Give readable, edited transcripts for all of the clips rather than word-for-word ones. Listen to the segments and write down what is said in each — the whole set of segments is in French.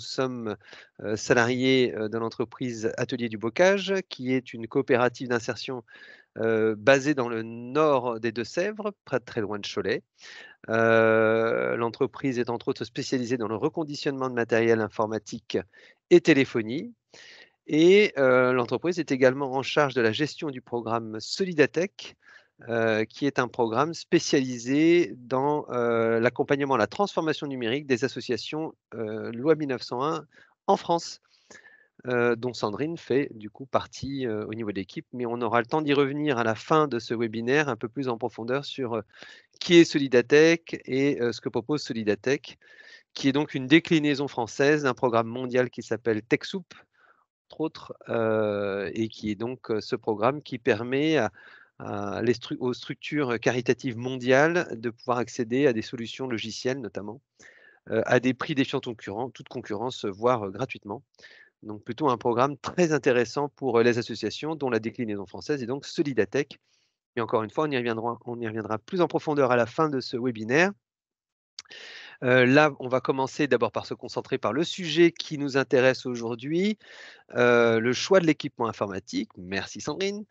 sommes salariés de l'entreprise Atelier du Bocage, qui est une coopérative d'insertion basée dans le nord des Deux-Sèvres, très loin de Cholet. L'entreprise est entre autres spécialisée dans le reconditionnement de matériel informatique et téléphonie. Et l'entreprise est également en charge de la gestion du programme Solidatech, qui est un programme spécialisé dans l'accompagnement à la transformation numérique des associations loi 1901 en France, dont Sandrine fait du coup partie au niveau de l'équipe. Mais on aura le temps d'y revenir à la fin de ce webinaire un peu plus en profondeur sur qui est Solidatech et ce que propose Solidatech, qui est donc une déclinaison française d'un programme mondial qui s'appelle TechSoup, entre autres, et qui est donc ce programme qui permet aux structures caritatives mondiales de pouvoir accéder à des solutions logicielles notamment, à des prix défiant toute concurrence, voire gratuitement. Donc plutôt un programme très intéressant pour les associations dont la déclinaison française est donc Solidatech. Et encore une fois, on y reviendra plus en profondeur à la fin de ce webinaire. Là, on va commencer d'abord par se concentrer par le sujet qui nous intéresse aujourd'hui, le choix de l'équipement informatique. Merci Sandrine.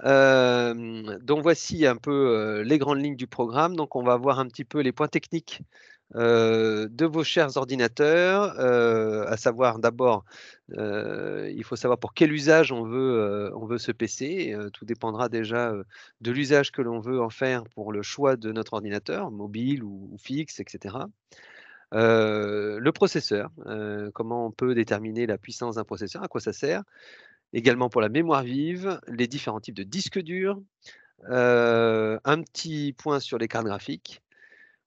Donc voici un peu les grandes lignes du programme. Donc on va voir un petit peu les points techniques de vos chers ordinateurs, à savoir d'abord, il faut savoir pour quel usage on veut ce PC. Tout dépendra déjà de l'usage que l'on veut en faire pour le choix de notre ordinateur, mobile ou fixe, etc. Le processeur, comment on peut déterminer la puissance d'un processeur, à quoi ça sert. Également pour la mémoire vive, les différents types de disques durs, un petit point sur les cartes graphiques.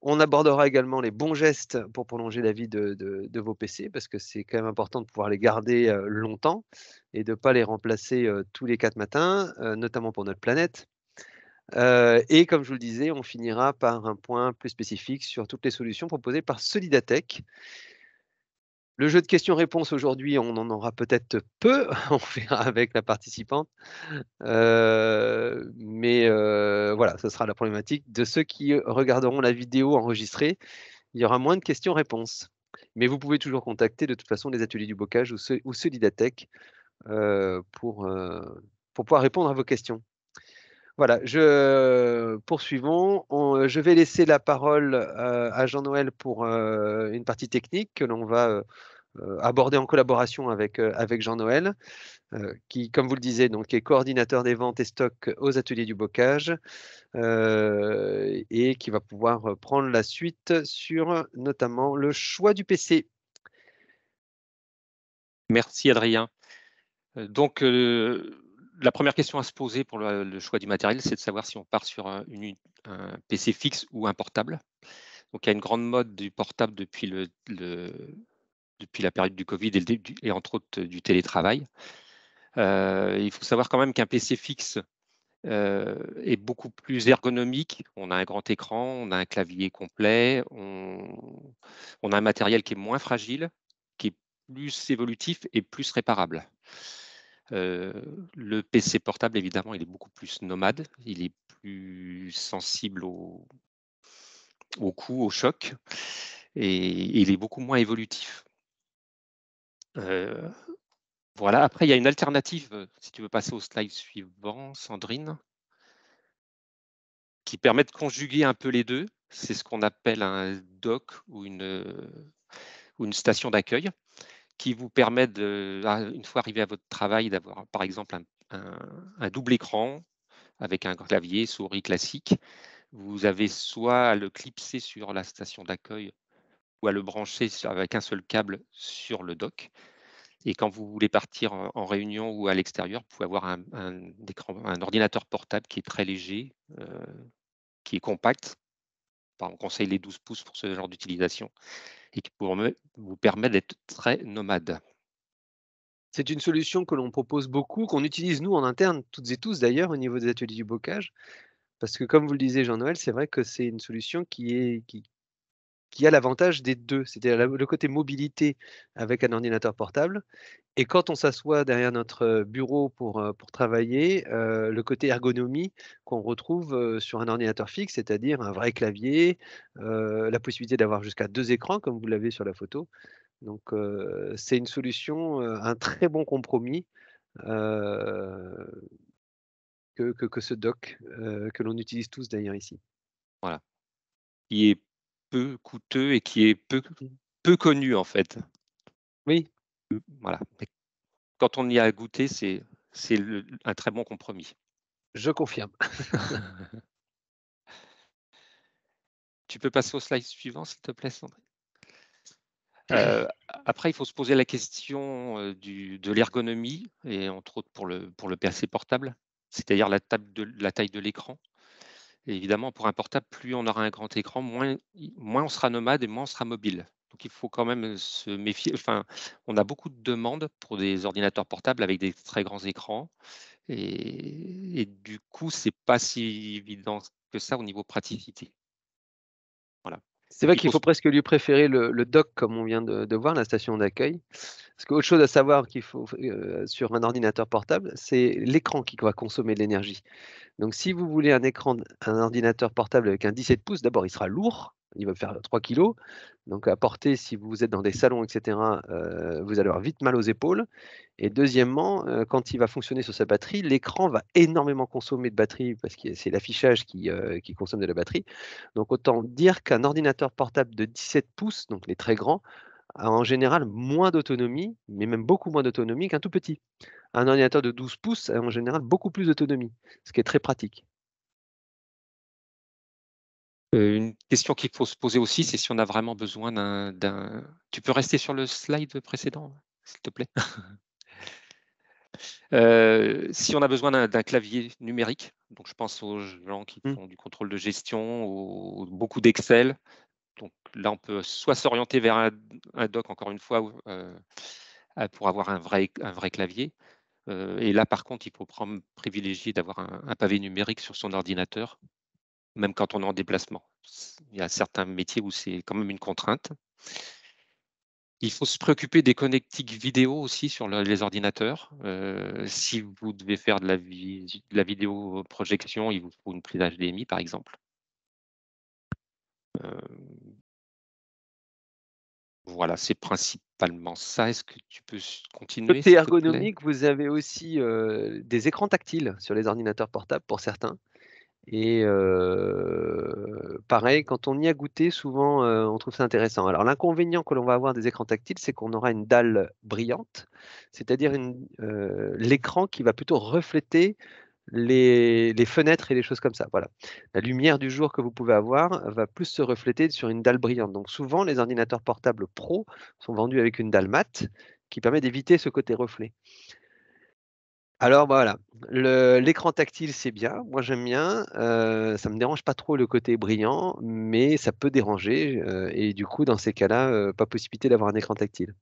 On abordera également les bons gestes pour prolonger la vie de vos PC, parce que c'est quand même important de pouvoir les garder longtemps et de ne pas les remplacer tous les 4 matins, notamment pour notre planète. Et comme je vous le disais, on finira par un point plus spécifique sur toutes les solutions proposées par Solidatech. Le jeu de questions-réponses aujourd'hui, on en aura peut-être peu, on verra avec la participante. Mais voilà, ce sera la problématique de ceux qui regarderont la vidéo enregistrée. Il y aura moins de questions-réponses. Mais vous pouvez toujours contacter de toute façon les ateliers du bocage ou Solidatech pour pouvoir répondre à vos questions. Voilà, poursuivons. Je vais laisser la parole à Jean-Noël pour une partie technique que l'on va aborder en collaboration avec Jean-Noël, qui, comme vous le disiez, donc, est coordinateur des ventes et stocks aux ateliers du bocage et qui va pouvoir prendre la suite sur notamment le choix du PC. Merci Adrien. Donc, la première question à se poser pour le choix du matériel, c'est de savoir si on part sur un PC fixe ou un portable. Donc, il y a une grande mode du portable depuis la période du Covid et entre autres du télétravail. Il faut savoir quand même qu'un PC fixe est beaucoup plus ergonomique. On a un grand écran, on a un clavier complet, on a un matériel qui est moins fragile, qui est plus évolutif et plus réparable. Le PC portable, évidemment, il est beaucoup plus nomade, il est plus sensible au coup, au choc, et il est beaucoup moins évolutif. Voilà, après, il y a une alternative, si tu veux passer au slide suivant, Sandrine, qui permet de conjuguer un peu les deux. C'est ce qu'on appelle un dock ou une station d'accueil, qui vous permet, une fois arrivé à votre travail, d'avoir par exemple un double écran avec un clavier, souris classique. Vous avez soit à le clipser sur la station d'accueil ou à le brancher avec un seul câble sur le dock. Et quand vous voulez partir en réunion ou à l'extérieur, vous pouvez avoir un ordinateur portable qui est très léger, qui est compact. On conseille les 12 pouces pour ce genre d'utilisation et qui vous permet d'être très nomade. C'est une solution que l'on propose beaucoup, qu'on utilise nous en interne, toutes et tous d'ailleurs, au niveau des ateliers du bocage. Parce que comme vous le disiez Jean-Noël, c'est vrai que c'est une solution qui a l'avantage des deux, c'est-à-dire le côté mobilité avec un ordinateur portable et quand on s'assoit derrière notre bureau pour travailler, le côté ergonomie qu'on retrouve sur un ordinateur fixe, c'est-à-dire un vrai clavier, la possibilité d'avoir jusqu'à 2 écrans comme vous l'avez sur la photo. Donc, c'est une solution, un très bon compromis que ce dock, que l'on utilise tous d'ailleurs ici. Voilà. Qui est peu coûteux et qui est Mmh. peu connu en fait. Oui, Voilà. Mais quand on y a goûté, c'est un très bon compromis. je confirme. Tu peux passer au slide suivant, s'il te plaît, Sandrine? Après, il faut se poser la question de l'ergonomie, et entre autres pour le PC portable, c'est-à-dire la taille de l'écran. Et évidemment, pour un portable, plus on aura un grand écran, moins on sera nomade et moins on sera mobile. Donc il faut quand même se méfier. Enfin, on a beaucoup de demandes pour des ordinateurs portables avec des très grands écrans. Et du coup, c'est pas si évident que ça au niveau praticité. Voilà. C'est Donc vrai il qu'il faut faut presque lui préférer le dock comme on vient de voir, la station d'accueil. Parce qu'autre chose à savoir qu'il faut sur un ordinateur portable, c'est l'écran qui va consommer de l'énergie. Donc si vous voulez un ordinateur portable avec un 17 pouces, d'abord il sera lourd, il va faire 3 kilos. Donc à porter si vous êtes dans des salons et cetera, vous allez avoir vite mal aux épaules et deuxièmement, quand il va fonctionner sur sa batterie, l'écran va énormément consommer de batterie parce que c'est l'affichage qui consomme de la batterie. Donc autant dire qu'un ordinateur portable de 17 pouces, donc les très grands, a en général moins d'autonomie, mais même beaucoup moins d'autonomie qu'un tout petit. Un ordinateur de 12 pouces a en général beaucoup plus d'autonomie, ce qui est très pratique. Une question qu'il faut se poser aussi, c'est si on a vraiment besoin Tu peux rester sur le slide précédent, s'il te plaît? Si on a besoin d'un clavier numérique, donc je pense aux gens qui Mmh. font du contrôle de gestion ou beaucoup d'Excel. Donc là, on peut soit s'orienter vers un dock, encore une fois, pour avoir un vrai clavier. Et là, par contre, il faut privilégier d'avoir un pavé numérique sur son ordinateur, même quand on est en déplacement. Il y a certains métiers où c'est quand même une contrainte. Il faut se préoccuper des connectiques vidéo aussi sur les ordinateurs. Si vous devez faire de la vidéo projection, il vous faut une prise HDMI, par exemple. Voilà, c'est principalement ça. Est-ce que tu peux continuer, Côté s'il te plaît? ergonomique, vous avez aussi, des écrans tactiles sur les ordinateurs portables pour certains et pareil, quand on y a goûté, souvent, on trouve ça intéressant. Alors l'inconvénient que l'on va avoir des écrans tactiles, c'est qu'on aura une dalle brillante, c'est-à-dire l'écran qui va plutôt refléter les fenêtres et les choses comme ça, voilà. La lumière du jour que vous pouvez avoir va plus se refléter sur une dalle brillante. Donc souvent, les ordinateurs portables pro sont vendus avec une dalle mate qui permet d'éviter ce côté reflet. Alors voilà, l'écran tactile, c'est bien, moi j'aime bien, ça me dérange pas trop le côté brillant, mais ça peut déranger, et du coup, dans ces cas-là, pas possibilité d'avoir un écran tactile.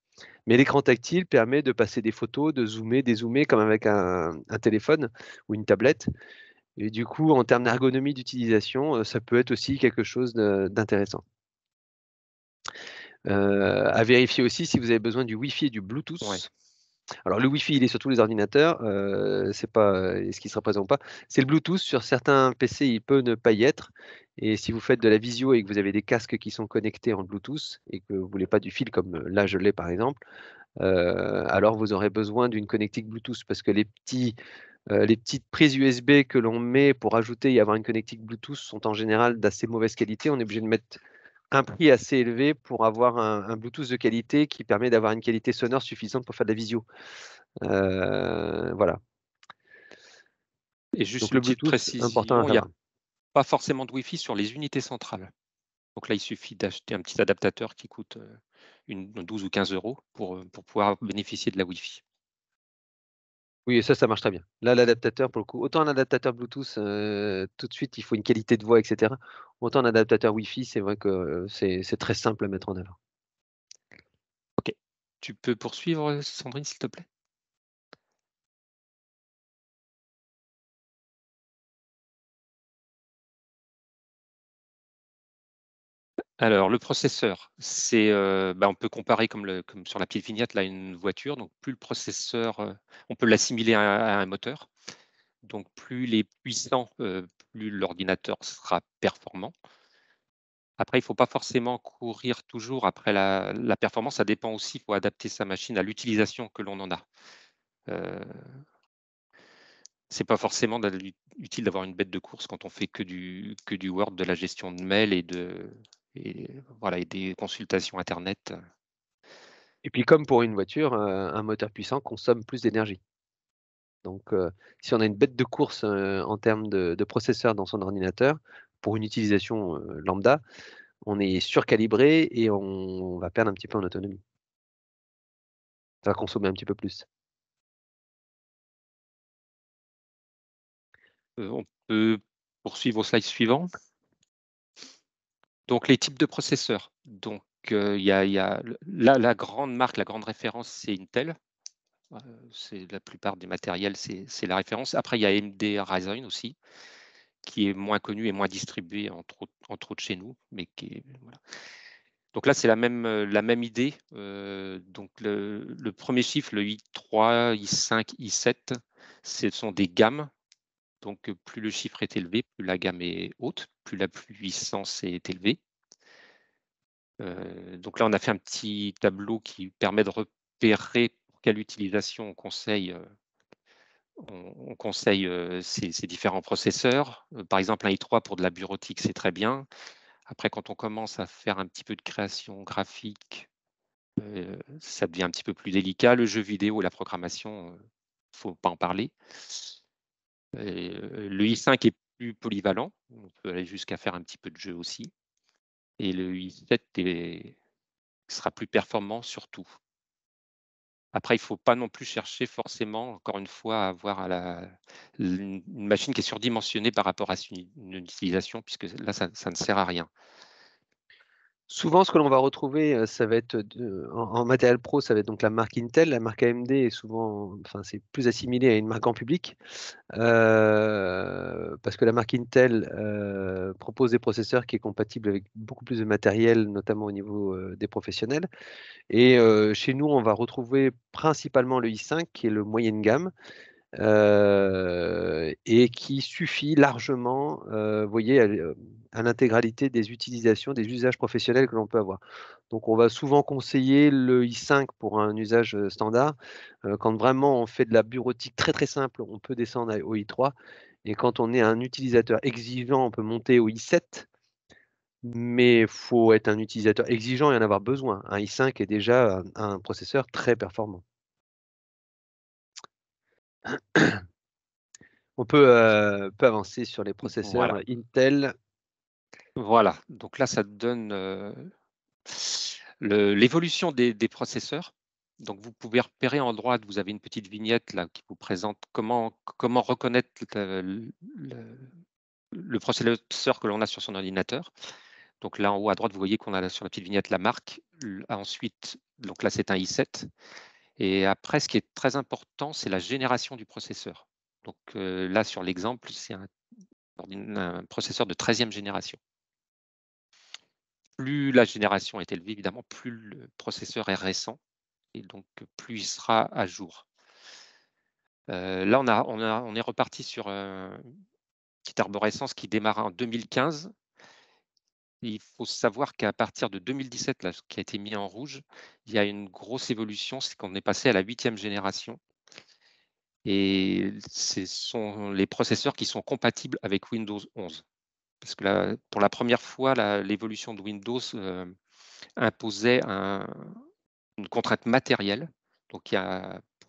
Mais l'écran tactile permet de passer des photos, de zoomer, dézoomer comme avec un téléphone ou une tablette et du coup, en termes d'ergonomie d'utilisation, ça peut être aussi quelque chose d'intéressant. À vérifier aussi si vous avez besoin du Wi-Fi et du Ouais. Bluetooth. Alors le Wi-Fi, il est sur tous les ordinateurs, c'est pas, est-ce qu'il sera présent ou pas? C'est le Bluetooth sur certains PC, il peut ne pas y être et si vous faites de la visio et que vous avez des casques qui sont connectés en Bluetooth et que vous voulez pas du fil comme, là je l'ai par exemple, alors vous aurez besoin d'une connectique Bluetooth parce que les petites prises USB que l'on met pour ajouter et avoir une connectique Bluetooth sont en général d'assez mauvaise qualité. On est obligé de mettre un prix assez élevé pour avoir un Bluetooth de qualité qui permet d'avoir une qualité sonore suffisante pour faire de la visio. Voilà, Et juste donc une le petite Bluetooth, important à précision, il n'y a savoir. pas forcément de Wi-Fi sur les unités centrales. Donc là, il suffit d'acheter un petit adaptateur qui coûte 12 ou 15 € pour pouvoir bénéficier de la Wi-Fi. Oui et ça marche très bien. Là, l'adaptateur pour le coup, autant un adaptateur Bluetooth, tout de suite, il faut une qualité de voix et cetera. Autant un adaptateur Wi-Fi, c'est vrai que, c'est très simple à mettre en œuvre. OK. Tu peux poursuivre, Sandrine, s'il te plaît? Alors, le processeur, on peut comparer comme sur la petite vignette, là, une voiture. Donc, plus le processeur, on peut l'assimiler à un moteur. Donc, plus il est puissant, plus l'ordinateur sera performant. Après, il ne faut pas forcément courir toujours après la performance. Ça dépend aussi, il faut adapter sa machine à l'utilisation que l'on en a. C'est pas forcément utile d'avoir une bête de course quand on fait que du Word, de la gestion de mails et des consultations Internet. Et puis comme pour une voiture, un moteur puissant consomme plus d'énergie. Donc si on a une bête de course en termes de processeur dans son ordinateur, pour une utilisation lambda, on est surcalibré et on va perdre un petit peu en autonomie. Ça va consommer un petit peu plus. On peut poursuivre au slide suivant. Donc les types de processeurs. Donc il y a la grande marque, la grande référence, c'est Intel. C'est la plupart des matériels, c'est la référence. Après, il y a AMD Ryzen aussi, qui est moins connu et moins distribué, entre autres chez nous, mais voilà. Donc là, c'est la même idée. Donc le premier chiffre, le i3, i5, i7, ce sont des gammes. Donc plus le chiffre est élevé, plus la gamme est haute, plus la puissance est élevée. Donc là, on a fait un petit tableau qui permet de repérer pour quelle utilisation on conseille ces différents processeurs. Par exemple, un i3 pour de la bureautique, c'est très bien. Après, quand on commence à faire un petit peu de création graphique, ça devient un petit peu plus délicat. Le jeu vidéo et la programmation, il ne faut pas en parler. Le i5 est plus polyvalent. On peut aller jusqu'à faire un petit peu de jeu aussi. Et le i7 sera plus performant surtout. Après, il ne faut pas non plus chercher forcément, encore une fois, à avoir une machine qui est surdimensionnée par rapport à une utilisation, puisque là, ça ne sert à rien. Souvent, ce que l'on va retrouver, ça va être en matériel pro, ça va être donc la marque Intel. La marque AMD est souvent, enfin, c'est plus assimilé à une marque en public, parce que la marque Intel propose des processeurs qui est compatible avec beaucoup plus de matériel, notamment au niveau des professionnels. Et chez nous, on va retrouver principalement le i5, qui est le moyenne gamme, et qui suffit largement, vous voyez, à l'intégralité des utilisations, des usages professionnels que l'on peut avoir. Donc on va souvent conseiller le i5 pour un usage, standard. Quand vraiment on fait de la bureautique très, très simple, on peut descendre au i3 et quand on est un utilisateur exigeant, on peut monter au i7, mais il faut être un utilisateur exigeant et en avoir besoin. Un i5 est déjà un processeur très performant. On peut avancer sur les processeurs Voilà. Intel. Voilà. Donc là, ça donne l'évolution des processeurs. Donc vous pouvez repérer en droite, vous avez une petite vignette là qui vous présente comment reconnaître le processeur que l'on a sur son ordinateur. Donc là, en haut à droite, vous voyez qu'on a sur la petite vignette la marque. Ensuite, donc là, c'est un i7. Et après, ce qui est très important, c'est la génération du processeur. Donc là, sur l'exemple, c'est un processeur de 13e génération. Plus la génération est élevée, évidemment, plus le processeur est récent et donc plus il sera à jour. Là, on est reparti sur une petite arborescence qui démarre en 2015. Il faut savoir qu'à partir de 2017, là, ce qui a été mis en rouge, il y a une grosse évolution, c'est qu'on est passé à la 8e génération. Et ce sont les processeurs qui sont compatibles avec Windows 11. Parce que là, pour la première fois, l'évolution de Windows imposait une contrainte matérielle. Donc,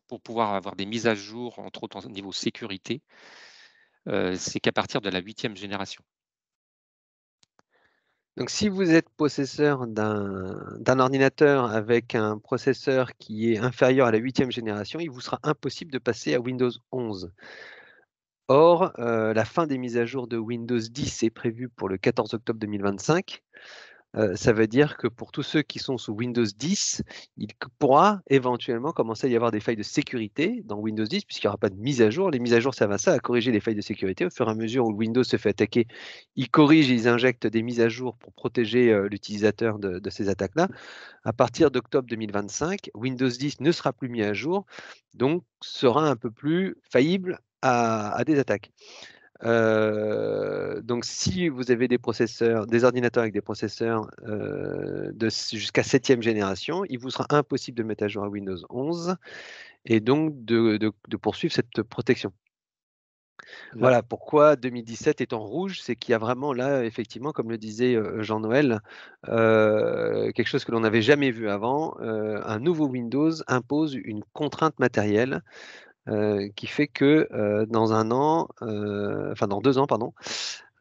pour pouvoir avoir des mises à jour, entre autres au niveau sécurité, c'est qu'à partir de la 8e génération. Donc si vous êtes possesseur d'un ordinateur avec un processeur qui est inférieur à la 8e génération, il vous sera impossible de passer à Windows 11. Or, la fin des mises à jour de Windows 10 est prévue pour le 14 octobre 2025. Ça veut dire que pour tous ceux qui sont sous Windows 10, il pourra éventuellement commencer à y avoir des failles de sécurité dans Windows 10 puisqu'il n'y aura pas de mise à jour. Les mises à jour servent à ça, à corriger les failles de sécurité. Au fur et à mesure où Windows se fait attaquer, ils corrigent, ils injectent des mises à jour pour protéger l'utilisateur de ces attaques-là. À partir d'octobre 2025, Windows 10 ne sera plus mis à jour, donc sera un peu plus faillible à des attaques. Donc, si vous avez des ordinateurs avec des processeurs jusqu'à 7e génération, il vous sera impossible de mettre à jour à Windows 11 et donc de poursuivre cette protection. Voilà pourquoi 2017 est en rouge, c'est qu'il y a vraiment là, effectivement, comme le disait Jean-Noël, quelque chose que l'on n'avait jamais vu avant. Un nouveau Windows impose une contrainte matérielle qui fait que dans dans 2 ans, pardon,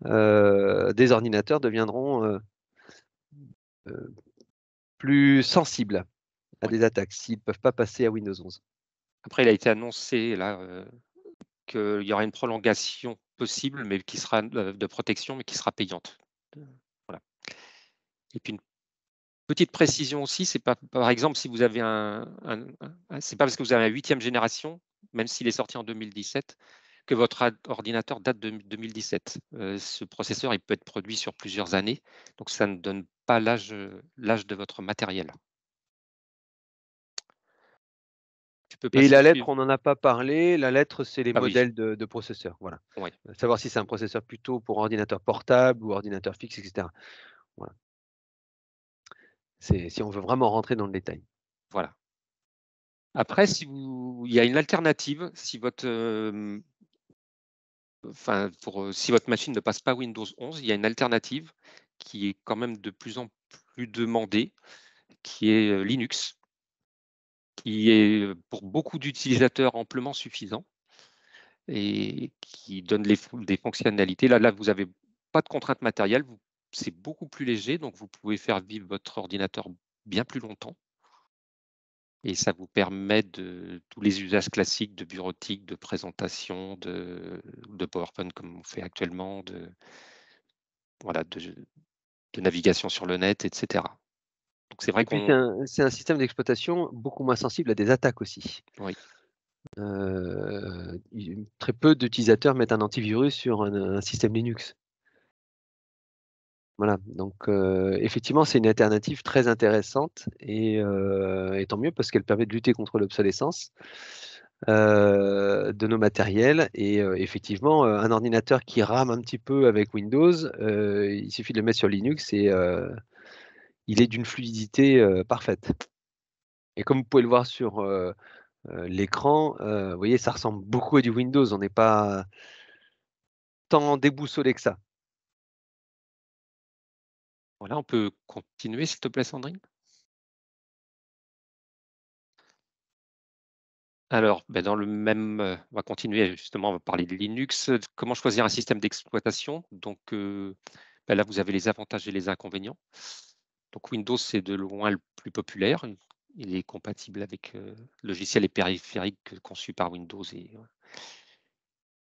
des ordinateurs deviendront plus sensibles à des attaques s'ils ne peuvent pas passer à Windows 11. Après, il a été annoncé là qu'il y aura une prolongation possible, mais qui sera de protection, mais qui sera payante. Voilà. Et puis une petite précision aussi, c'est pas, par exemple, si vous avez c'est pas parce que vous avez la 8e génération, même s'il est sorti en 2017, que votre ordinateur date de 2017. Ce processeur, il peut être produit sur plusieurs années, donc ça ne donne pas l'âge de votre matériel. Et la lettre, on n'en a pas parlé. La lettre, c'est les Ah oui. modèles de processeurs. Voilà. Ouais. Savoir si c'est un processeur plutôt pour ordinateur portable ou ordinateur fixe, etc. Voilà. Si on veut vraiment rentrer dans le détail. Voilà. Après, il y a une alternative, si votre si votre machine ne passe pas Windows 11, il y a une alternative qui est quand même de plus en plus demandée, qui est Linux, qui est pour beaucoup d'utilisateurs amplement suffisant et qui donne des fonctionnalités. Là, vous n'avez pas de contraintes matérielles, c'est beaucoup plus léger, donc vous pouvez faire vivre votre ordinateur bien plus longtemps. Et ça vous permet de tous les usages classiques de bureautique, de présentation, de PowerPoint comme on fait actuellement, de navigation sur le net, etc. Donc c'est vrai Et puis, qu'on... c'est un système d'exploitation beaucoup moins sensible à des attaques aussi. Oui. Très peu d'utilisateurs mettent un antivirus sur un système Linux. Voilà, donc effectivement, c'est une alternative très intéressante et tant mieux parce qu'elle permet de lutter contre l'obsolescence de nos matériels et effectivement, un ordinateur qui rame un petit peu avec Windows, il suffit de le mettre sur Linux et il est d'une fluidité parfaite. Et comme vous pouvez le voir sur l'écran, vous voyez, ça ressemble beaucoup à du Windows. On n'est pas tant déboussolé que ça. Voilà, on peut continuer, s'il te plaît, Sandrine. Alors, dans le même, on va continuer justement, on va parler de Linux. Comment choisir un système d'exploitation? Donc là, vous avez les avantages et les inconvénients. Donc Windows, c'est de loin le plus populaire. Il est compatible avec logiciels et périphériques conçus par Windows et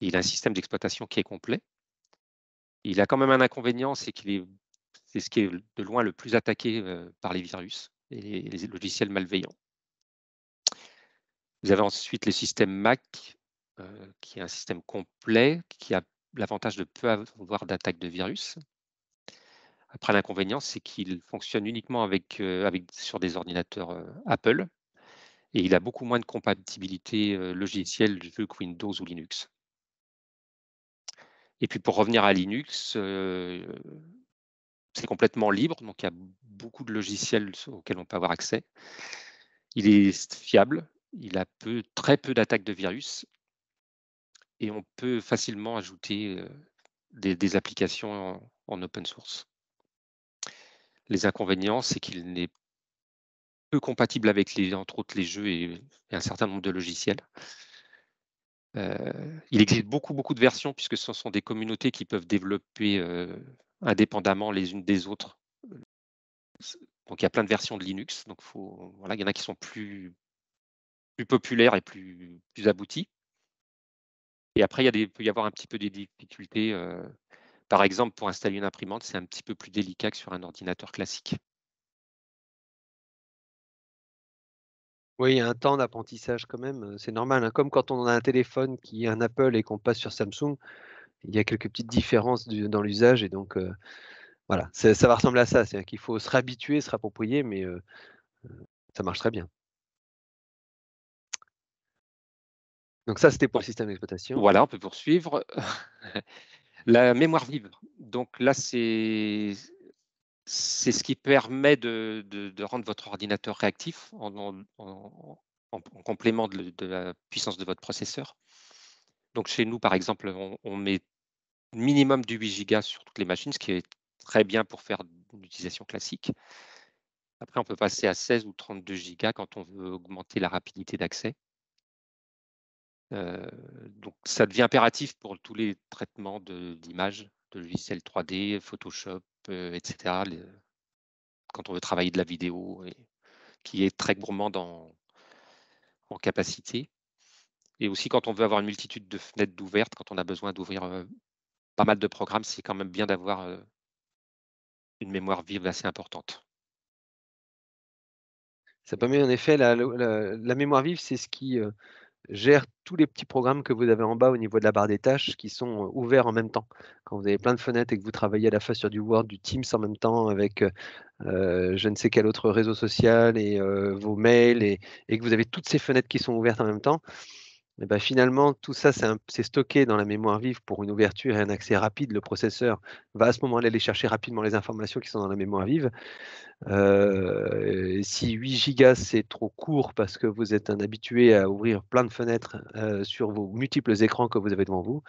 il a un système d'exploitation qui est complet. Il a quand même un inconvénient, c'est c'est ce qui est de loin le plus attaqué par les virus et les logiciels malveillants. Vous avez ensuite le système Mac, qui est un système complet, qui a l'avantage de peu avoir d'attaque de virus. Après, l'inconvénient, c'est qu'il fonctionne uniquement sur des ordinateurs Apple et il a beaucoup moins de compatibilité logicielle que Windows ou Linux. Et puis pour revenir à Linux, c'est complètement libre, donc il y a beaucoup de logiciels auxquels on peut avoir accès. Il est fiable, il a très peu d'attaques de virus et on peut facilement ajouter des applications en open source. Les inconvénients, c'est qu'il n'est peu compatible avec entre autres les jeux et un certain nombre de logiciels. Il existe beaucoup de versions puisque ce sont des communautés qui peuvent développer indépendamment les unes des autres. Donc il y a plein de versions de Linux. Donc il y en a qui sont plus populaires et plus abouties. Et après, il peut y avoir un petit peu des difficultés. Par exemple, pour installer une imprimante, c'est un petit peu plus délicat que sur un ordinateur classique. Oui, il y a un temps d'apprentissage quand même, c'est normal, hein. Comme quand on a un téléphone qui est un Apple et qu'on passe sur Samsung, il y a quelques petites différences dans l'usage et donc voilà, ça va ressembler à ça. C'est-à-dire qu'il faut se réhabituer, se rapproprier, mais ça marche très bien. Donc ça, c'était pour le système d'exploitation. Voilà, on peut poursuivre. La mémoire vive. Donc là, c'est ce qui permet de rendre votre ordinateur réactif en complément de la puissance de votre processeur. Donc chez nous, par exemple, on met minimum du 8 Go sur toutes les machines, ce qui est très bien pour faire une utilisation classique. Après, on peut passer à 16 ou 32 Go quand on veut augmenter la rapidité d'accès. Donc ça devient impératif pour tous les traitements d'images, de logiciels 3D, Photoshop, etc. Quand on veut travailler de la vidéo, qui est très gourmand en capacité. Et aussi quand on veut avoir une multitude de fenêtres d'ouvertes, quand on a besoin d'ouvrir pas mal de programmes, c'est quand même bien d'avoir une mémoire vive assez importante. Ça permet en effet, la mémoire vive, c'est ce qui gère tous les petits programmes que vous avez en bas au niveau de la barre des tâches qui sont ouverts en même temps. Quand vous avez plein de fenêtres et que vous travaillez à la fois sur du Word, du Teams en même temps avec je ne sais quel autre réseau social et vos mails et que vous avez toutes ces fenêtres qui sont ouvertes en même temps, et ben finalement, tout ça, c'est stocké dans la mémoire vive pour une ouverture et un accès rapide. Le processeur va à ce moment-là aller chercher rapidement les informations qui sont dans la mémoire vive. Si 8 gigas c'est trop court parce que vous êtes un habitué à ouvrir plein de fenêtres sur vos multiples écrans que vous avez devant vous,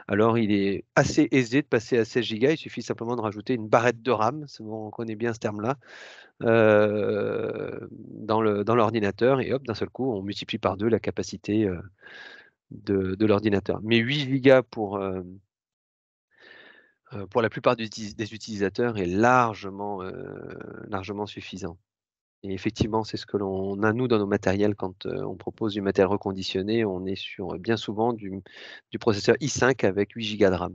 alors il est assez aisé de passer à 16 gigas. Il suffit simplement de rajouter une barrette de RAM, on connaît bien ce terme-là, dans l'ordinateur et hop, d'un seul coup, on multiplie par 2 la capacité de l'ordinateur. Mais 8 gigas pour la plupart des utilisateurs est largement suffisant. Et effectivement, c'est ce que l'on a nous dans nos matériels quand on propose du matériel reconditionné. On est sur bien souvent du processeur i5 avec 8 gigas de RAM.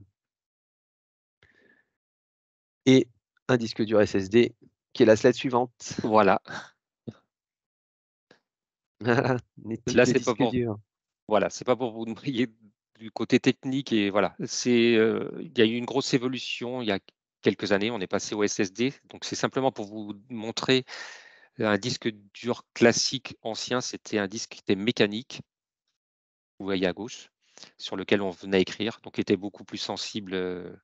Et un disque dur SSD qui est la slide suivante. Voilà. Voilà, les types Là, de c'est pas disques pour durs. voilà, c'est pas pour vous noyer du côté technique et voilà. Il y a eu une grosse évolution il y a quelques années. On est passé au SSD. Donc c'est simplement pour vous montrer un disque dur classique ancien. C'était un disque qui était mécanique. Vous voyez à gauche, sur lequel on venait écrire, donc était beaucoup plus sensible,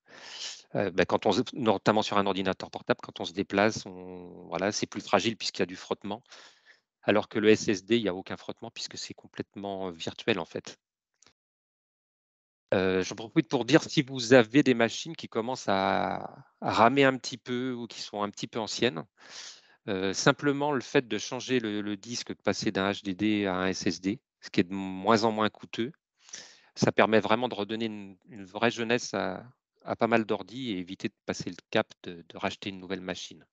quand notamment sur un ordinateur portable, quand on se déplace, voilà, c'est plus fragile puisqu'il y a du frottement, alors que le SSD, il n'y a aucun frottement puisque c'est complètement virtuel en fait. J'en profite pour dire si vous avez des machines qui commencent à ramer un petit peu ou qui sont un petit peu anciennes, simplement le fait de changer le disque, de passer d'un HDD à un SSD, ce qui est de moins en moins coûteux, ça permet vraiment de redonner une vraie jeunesse à pas mal d'ordi et éviter de passer le cap de racheter une nouvelle machine.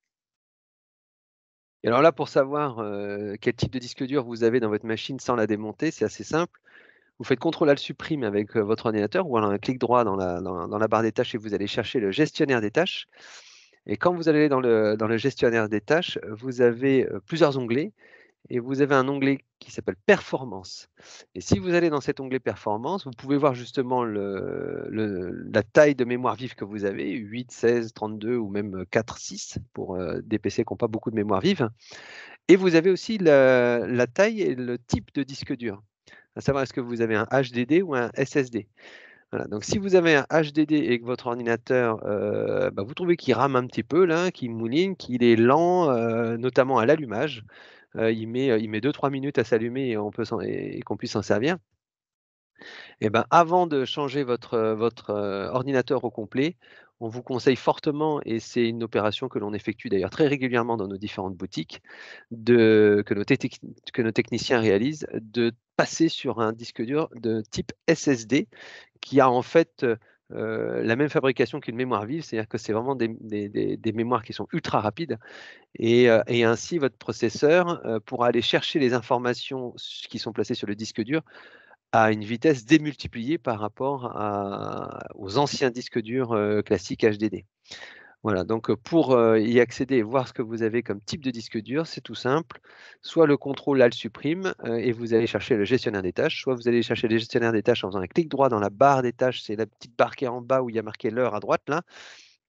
Et alors là, pour savoir quel type de disque dur vous avez dans votre machine sans la démonter, c'est assez simple. Vous faites CTRL-Alt-Supprime avec votre ordinateur ou alors un clic droit dans la barre des tâches et vous allez chercher le gestionnaire des tâches. Et quand vous allez dans le gestionnaire des tâches, vous avez plusieurs onglets et vous avez un onglet qui s'appelle Performance. Et si vous allez dans cet onglet Performance, vous pouvez voir justement la taille de mémoire vive que vous avez, 8, 16, 32 ou même 4, 6 pour des PC qui n'ont pas beaucoup de mémoire vive. Et vous avez aussi la taille et le type de disque dur, à savoir est-ce que vous avez un HDD ou un SSD. Voilà, donc si vous avez un HDD et que votre ordinateur, vous trouvez qu'il rame un petit peu là, qu'il mouline, qu'il est lent, notamment à l'allumage, il met 2-3 minutes à s'allumer et qu'on puisse s'en servir. Et ben, avant de changer votre ordinateur au complet, on vous conseille fortement, et c'est une opération que l'on effectue d'ailleurs très régulièrement dans nos différentes boutiques, que nos techniciens réalisent, de passer sur un disque dur de type SSD qui a en fait, la même fabrication qu'une mémoire vive. C'est-à-dire que c'est vraiment des mémoires qui sont ultra rapides et ainsi votre processeur, pourra aller chercher les informations qui sont placées sur le disque dur à une vitesse démultipliée par rapport aux anciens disques durs classiques HDD. Voilà, donc pour y accéder et voir ce que vous avez comme type de disque dur, c'est tout simple. Soit le contrôle Alt supprime et vous allez chercher le gestionnaire des tâches, soit vous allez chercher le gestionnaire des tâches en faisant un clic droit dans la barre des tâches, c'est la petite barre qui est en bas où il y a marqué l'heure à droite là.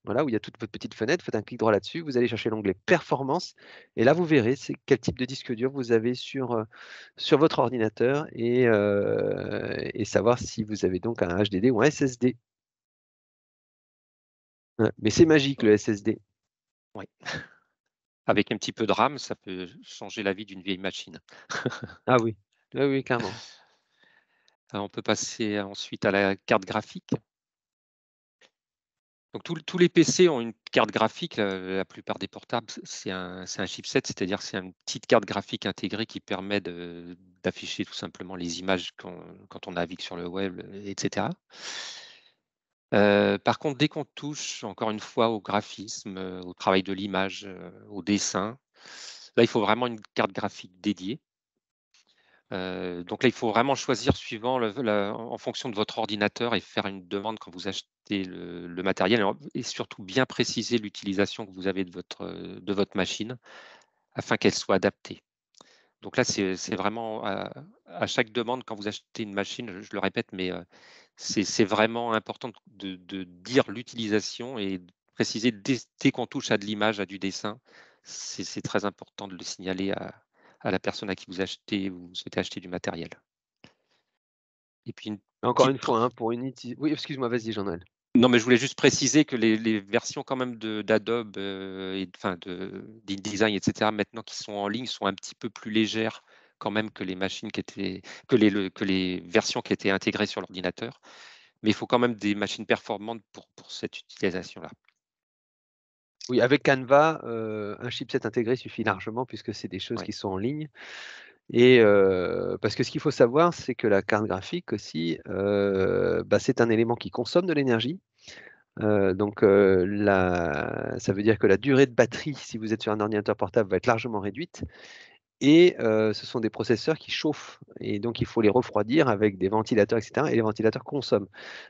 voilà, où il y a toute votre petite fenêtre, faites un clic droit là-dessus, vous allez chercher l'onglet performance et là vous verrez c'est quel type de disque dur vous avez sur votre ordinateur et savoir si vous avez donc un HDD ou un SSD. Ouais, mais c'est magique le SSD. Oui. Avec un petit peu de RAM, ça peut changer la vie d'une vieille machine. Ah oui, oui, oui, clairement. On peut passer ensuite à la carte graphique. Donc tous les PC ont une carte graphique, la plupart des portables, c'est un chipset, c'est-à-dire c'est une petite carte graphique intégrée qui permet d'afficher tout simplement les images quand on navigue sur le web, etc. Par contre, dès qu'on touche encore une fois au graphisme, au travail de l'image, au dessin, là il faut vraiment une carte graphique dédiée. Donc là, il faut vraiment choisir suivant en fonction de votre ordinateur et faire une demande quand vous achetez le matériel et surtout bien préciser l'utilisation que vous avez de votre machine afin qu'elle soit adaptée. Donc là, c'est vraiment à chaque demande quand vous achetez une machine, je le répète, mais c'est vraiment important de dire l'utilisation et de préciser dès qu'on touche à de l'image, à du dessin, c'est très important de le signaler à la personne à qui vous souhaitez acheter du matériel. Et puis une Encore petite une fois, hein, pour une oui, excuse-moi, vas-y Jean-Noël. non, mais je voulais juste préciser que les versions quand même d'Adobe et enfin d'InDesign, etc., maintenant qui sont en ligne, sont un petit peu plus légères quand même que les machines que les versions qui étaient intégrées sur l'ordinateur. Mais il faut quand même des machines performantes pour cette utilisation-là. Oui, avec Canva, un chipset intégré suffit largement puisque c'est des choses Ouais. qui sont en ligne et parce que ce qu'il faut savoir, c'est que la carte graphique aussi, c'est un élément qui consomme de l'énergie. Donc ça veut dire que la durée de batterie, si vous êtes sur un ordinateur portable, va être largement réduite et ce sont des processeurs qui chauffent et donc il faut les refroidir avec des ventilateurs et cetera et les ventilateurs consomment.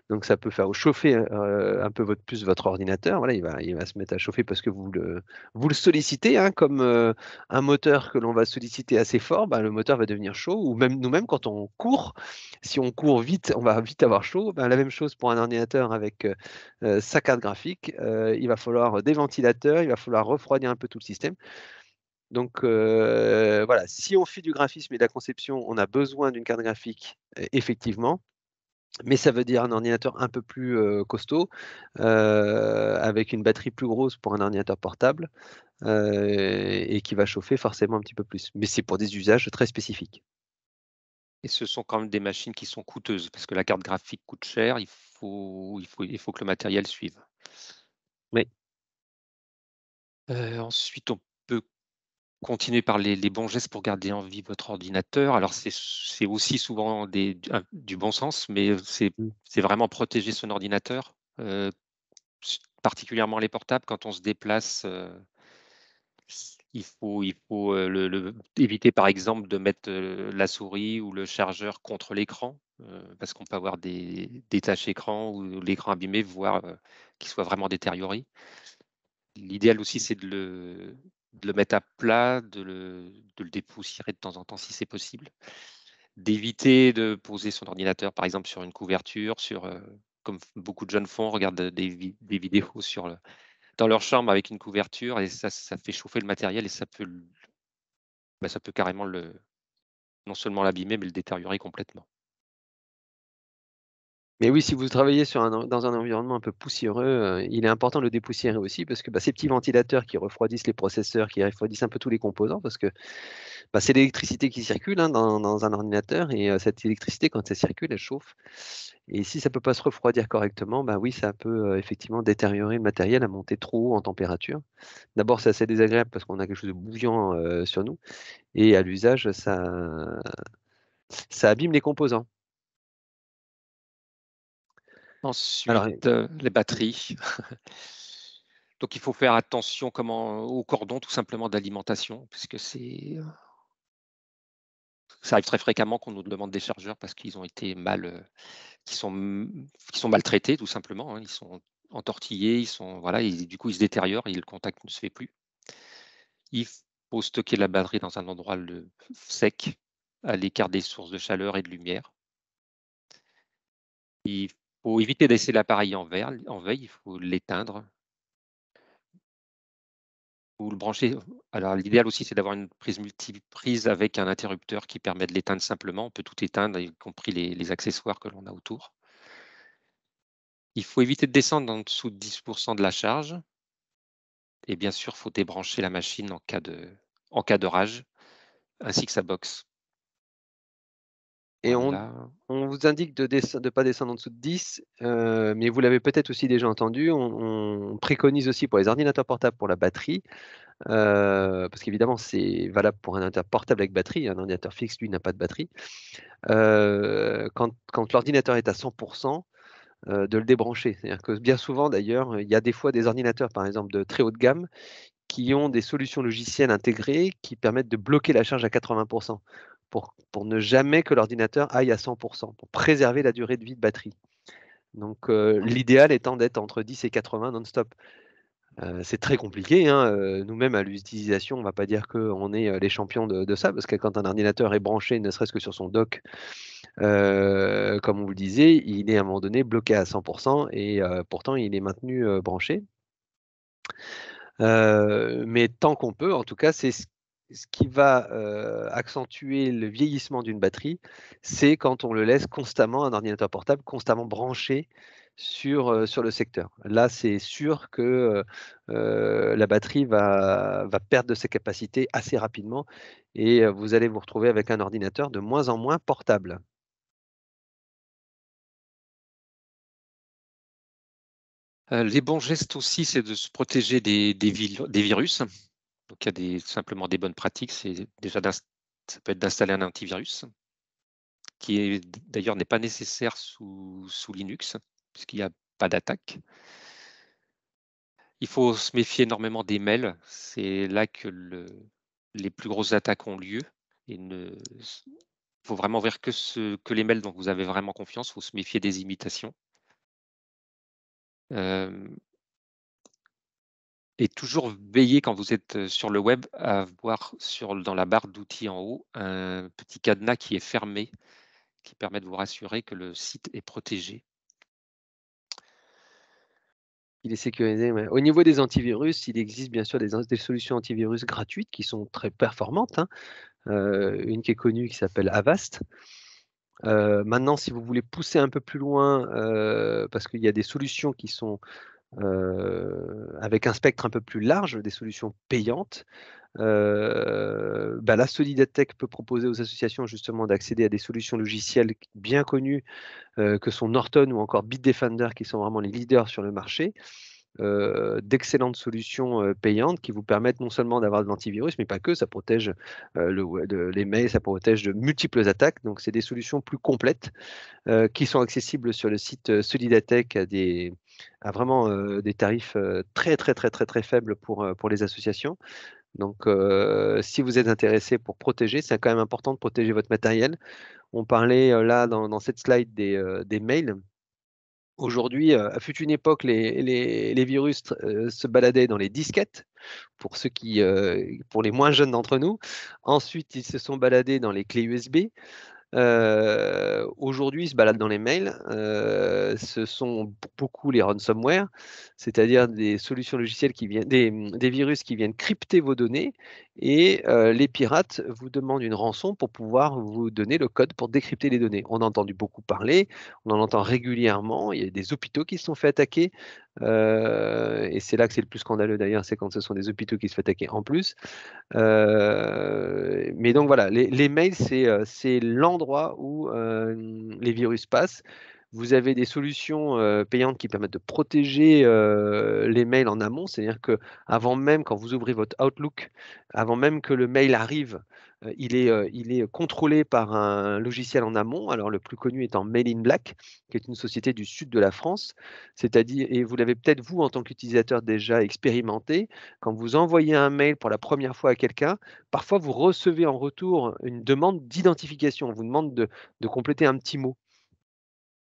Donc ça peut faire chauffer, un peu votre ordinateur. Voilà, il va se mettre à chauffer parce que vous le sollicitez, hein, comme, un moteur que l'on va solliciter assez fort, le moteur va devenir chaud ou même nous-mêmes quand on court, si on court vite, on va vite avoir chaud. La même chose pour un ordinateur avec, sa carte graphique, il va falloir des ventilateurs, il va falloir refroidir un peu tout le système. Donc voilà, si on fait du graphisme et de la conception, on a besoin d'une carte graphique, effectivement, mais ça veut dire un ordinateur un peu plus, costaud, avec une batterie plus grosse pour un ordinateur portable, et qui va chauffer forcément un petit peu plus. Mais c'est pour des usages très spécifiques. Et ce sont quand même des machines qui sont coûteuses parce que la carte graphique coûte cher, il faut que le matériel suive. Oui. Ensuite, on peut continuer par les bons gestes pour garder en vie votre ordinateur. Alors c'est aussi souvent du bon sens, mais Mmh. c'est vraiment protéger son ordinateur, particulièrement les portables quand on se déplace, il faut, éviter par exemple de mettre, la souris ou le chargeur contre l'écran, parce qu'on peut avoir des taches écran ou l'écran abîmé, voire, qu'il soit vraiment détérioré. L'idéal aussi, c'est de le mettre à plat, de le dépoussiérer de temps en temps si c'est possible. D'éviter de poser son ordinateur, par exemple, sur une couverture, comme beaucoup de jeunes font, regardent des vidéos dans leur chambre avec une couverture et ça fait chauffer le matériel et ça peut carrément non seulement l'abîmer, mais le détériorer complètement. Mais oui, si vous travaillez dans un environnement un peu poussiéreux, il est important de le dépoussiérer aussi parce que, ces petits ventilateurs qui refroidissent les processeurs, qui refroidissent un peu tous les composants parce que, c'est l'électricité qui circule, hein, dans un ordinateur et cette électricité quand elle circule, elle chauffe et si ça peut pas se refroidir correctement, oui, ça peut, effectivement détériorer le matériel, à monter trop haut en température. D'abord, c'est assez désagréable parce qu'on a quelque chose de bouillant, sur nous et à l'usage, ça abîme les composants. Alors Ensuite, les batteries. Donc il faut faire attention au cordon tout simplement d'alimentation puisque ça arrive très fréquemment qu'on nous demande des chargeurs parce qu'ils ont été qui sont maltraités tout simplement, hein. Ils sont entortillés, voilà et du coup ils se détériorent et le contact ne se fait plus. Il faut stocker la batterie dans un endroit sec, à l'écart des sources de chaleur et de lumière. Il faut éviter de laisser l'appareil en veille, il faut l'éteindre Vous le branchez. Alors, l'idéal aussi, c'est d'avoir une prise multiprise avec un interrupteur qui permet de l'éteindre simplement. On peut tout éteindre, y compris les accessoires que l'on a autour. Il faut éviter de descendre en dessous de 10% de la charge. Et bien sûr, il faut débrancher la machine en cas de rage, ainsi que sa box. Et Voilà. on vous indique de ne pas descendre en dessous de 10, mais vous l'avez peut-être aussi déjà entendu, on préconise aussi pour les ordinateurs portables pour la batterie, parce qu'évidemment c'est valable pour un ordinateur portable avec batterie, un ordinateur fixe lui n'a pas de batterie. Quand l'ordinateur est à 100%, de le débrancher. C'est-à-dire que bien souvent d'ailleurs, il y a des fois des ordinateurs par exemple de très haut de gamme qui ont des solutions logicielles intégrées qui permettent de bloquer la charge à 80% pour ne jamais que l'ordinateur aille à 100%, pour préserver la durée de vie de batterie. Donc l'idéal étant d'être entre 10 et 80 non-stop. C'est très compliqué, hein, nous-mêmes à l'utilisation, on ne va pas dire qu'on est les champions de ça, parce que quand un ordinateur est branché, ne serait-ce que sur son dock, comme on vous le disait, il est à un moment donné bloqué à 100% et pourtant il est maintenu branché. Mais tant qu'on peut, en tout cas, c'est ce qui va accentuer le vieillissement d'une batterie, c'est quand on le laisse constamment, un ordinateur portable, constamment branché sur le secteur. Là, c'est sûr que la batterie va perdre de ses capacités assez rapidement et vous allez vous retrouver avec un ordinateur de moins en moins portable. Les bons gestes aussi, c'est de se protéger des virus. Donc, il y a simplement des bonnes pratiques. C'est déjà ça peut être d'installer un antivirus, qui d'ailleurs n'est pas nécessaire sous Linux, puisqu'il n'y a pas d'attaque. Il faut se méfier énormément des mails. C'est là que les plus grosses attaques ont lieu. Il faut vraiment voir que les mails dont vous avez vraiment confiance. Il faut se méfier des imitations. Et toujours veiller quand vous êtes sur le web à voir dans la barre d'outils en haut un petit cadenas qui est fermé, qui permet de vous rassurer que le site est protégé. Il est sécurisé, ouais. Au niveau des antivirus, il existe bien sûr des solutions antivirus gratuites qui sont très performantes, hein. Une qui est connue qui s'appelle Avast. Maintenant, si vous voulez pousser un peu plus loin, parce qu'il y a des solutions qui sont avec un spectre un peu plus large, des solutions payantes. La Solidatech peut proposer aux associations justement d'accéder à des solutions logicielles bien connues, que sont Norton ou encore Bitdefender, qui sont vraiment les leaders sur le marché. D'excellentes solutions payantes qui vous permettent non seulement d'avoir de l'antivirus, mais pas que, ça protège les mails, ça protège de multiples attaques. Donc, c'est des solutions plus complètes qui sont accessibles sur le site Solidatech à vraiment des tarifs très, très, très, très, très faibles pour les associations. Donc, si vous êtes intéressé pour protéger, c'est quand même important de protéger votre matériel. On parlait là dans cette slide des mails. Aujourd'hui, fut une époque, les virus se baladaient dans les disquettes, pour les moins jeunes d'entre nous. Ensuite, ils se sont baladés dans les clés USB. Aujourd'hui, ils se baladent dans les mails. Ce sont pour beaucoup les ransomware, c'est-à-dire des solutions logicielles des virus qui viennent crypter vos données et les pirates vous demandent une rançon pour pouvoir vous donner le code pour décrypter les données. On a entendu beaucoup parler, on en entend régulièrement. Il y a des hôpitaux qui se sont fait attaquer, et c'est là que c'est le plus scandaleux d'ailleurs, c'est quand ce sont des hôpitaux qui se font attaquer en plus. Mais donc voilà, les mails, c'est l'endroit où les virus passent. Vous avez des solutions payantes qui permettent de protéger les mails en amont, c'est-à-dire que avant même, quand vous ouvrez votre Outlook, avant même que le mail arrive, il est contrôlé par un logiciel en amont. Alors le plus connu étant Mail in Black, qui est une société du sud de la France. C'est-à-dire, et vous l'avez peut-être vous en tant qu'utilisateur déjà expérimenté, quand vous envoyez un mail pour la première fois à quelqu'un, parfois vous recevez en retour une demande d'identification. On vous demande de compléter un petit mot.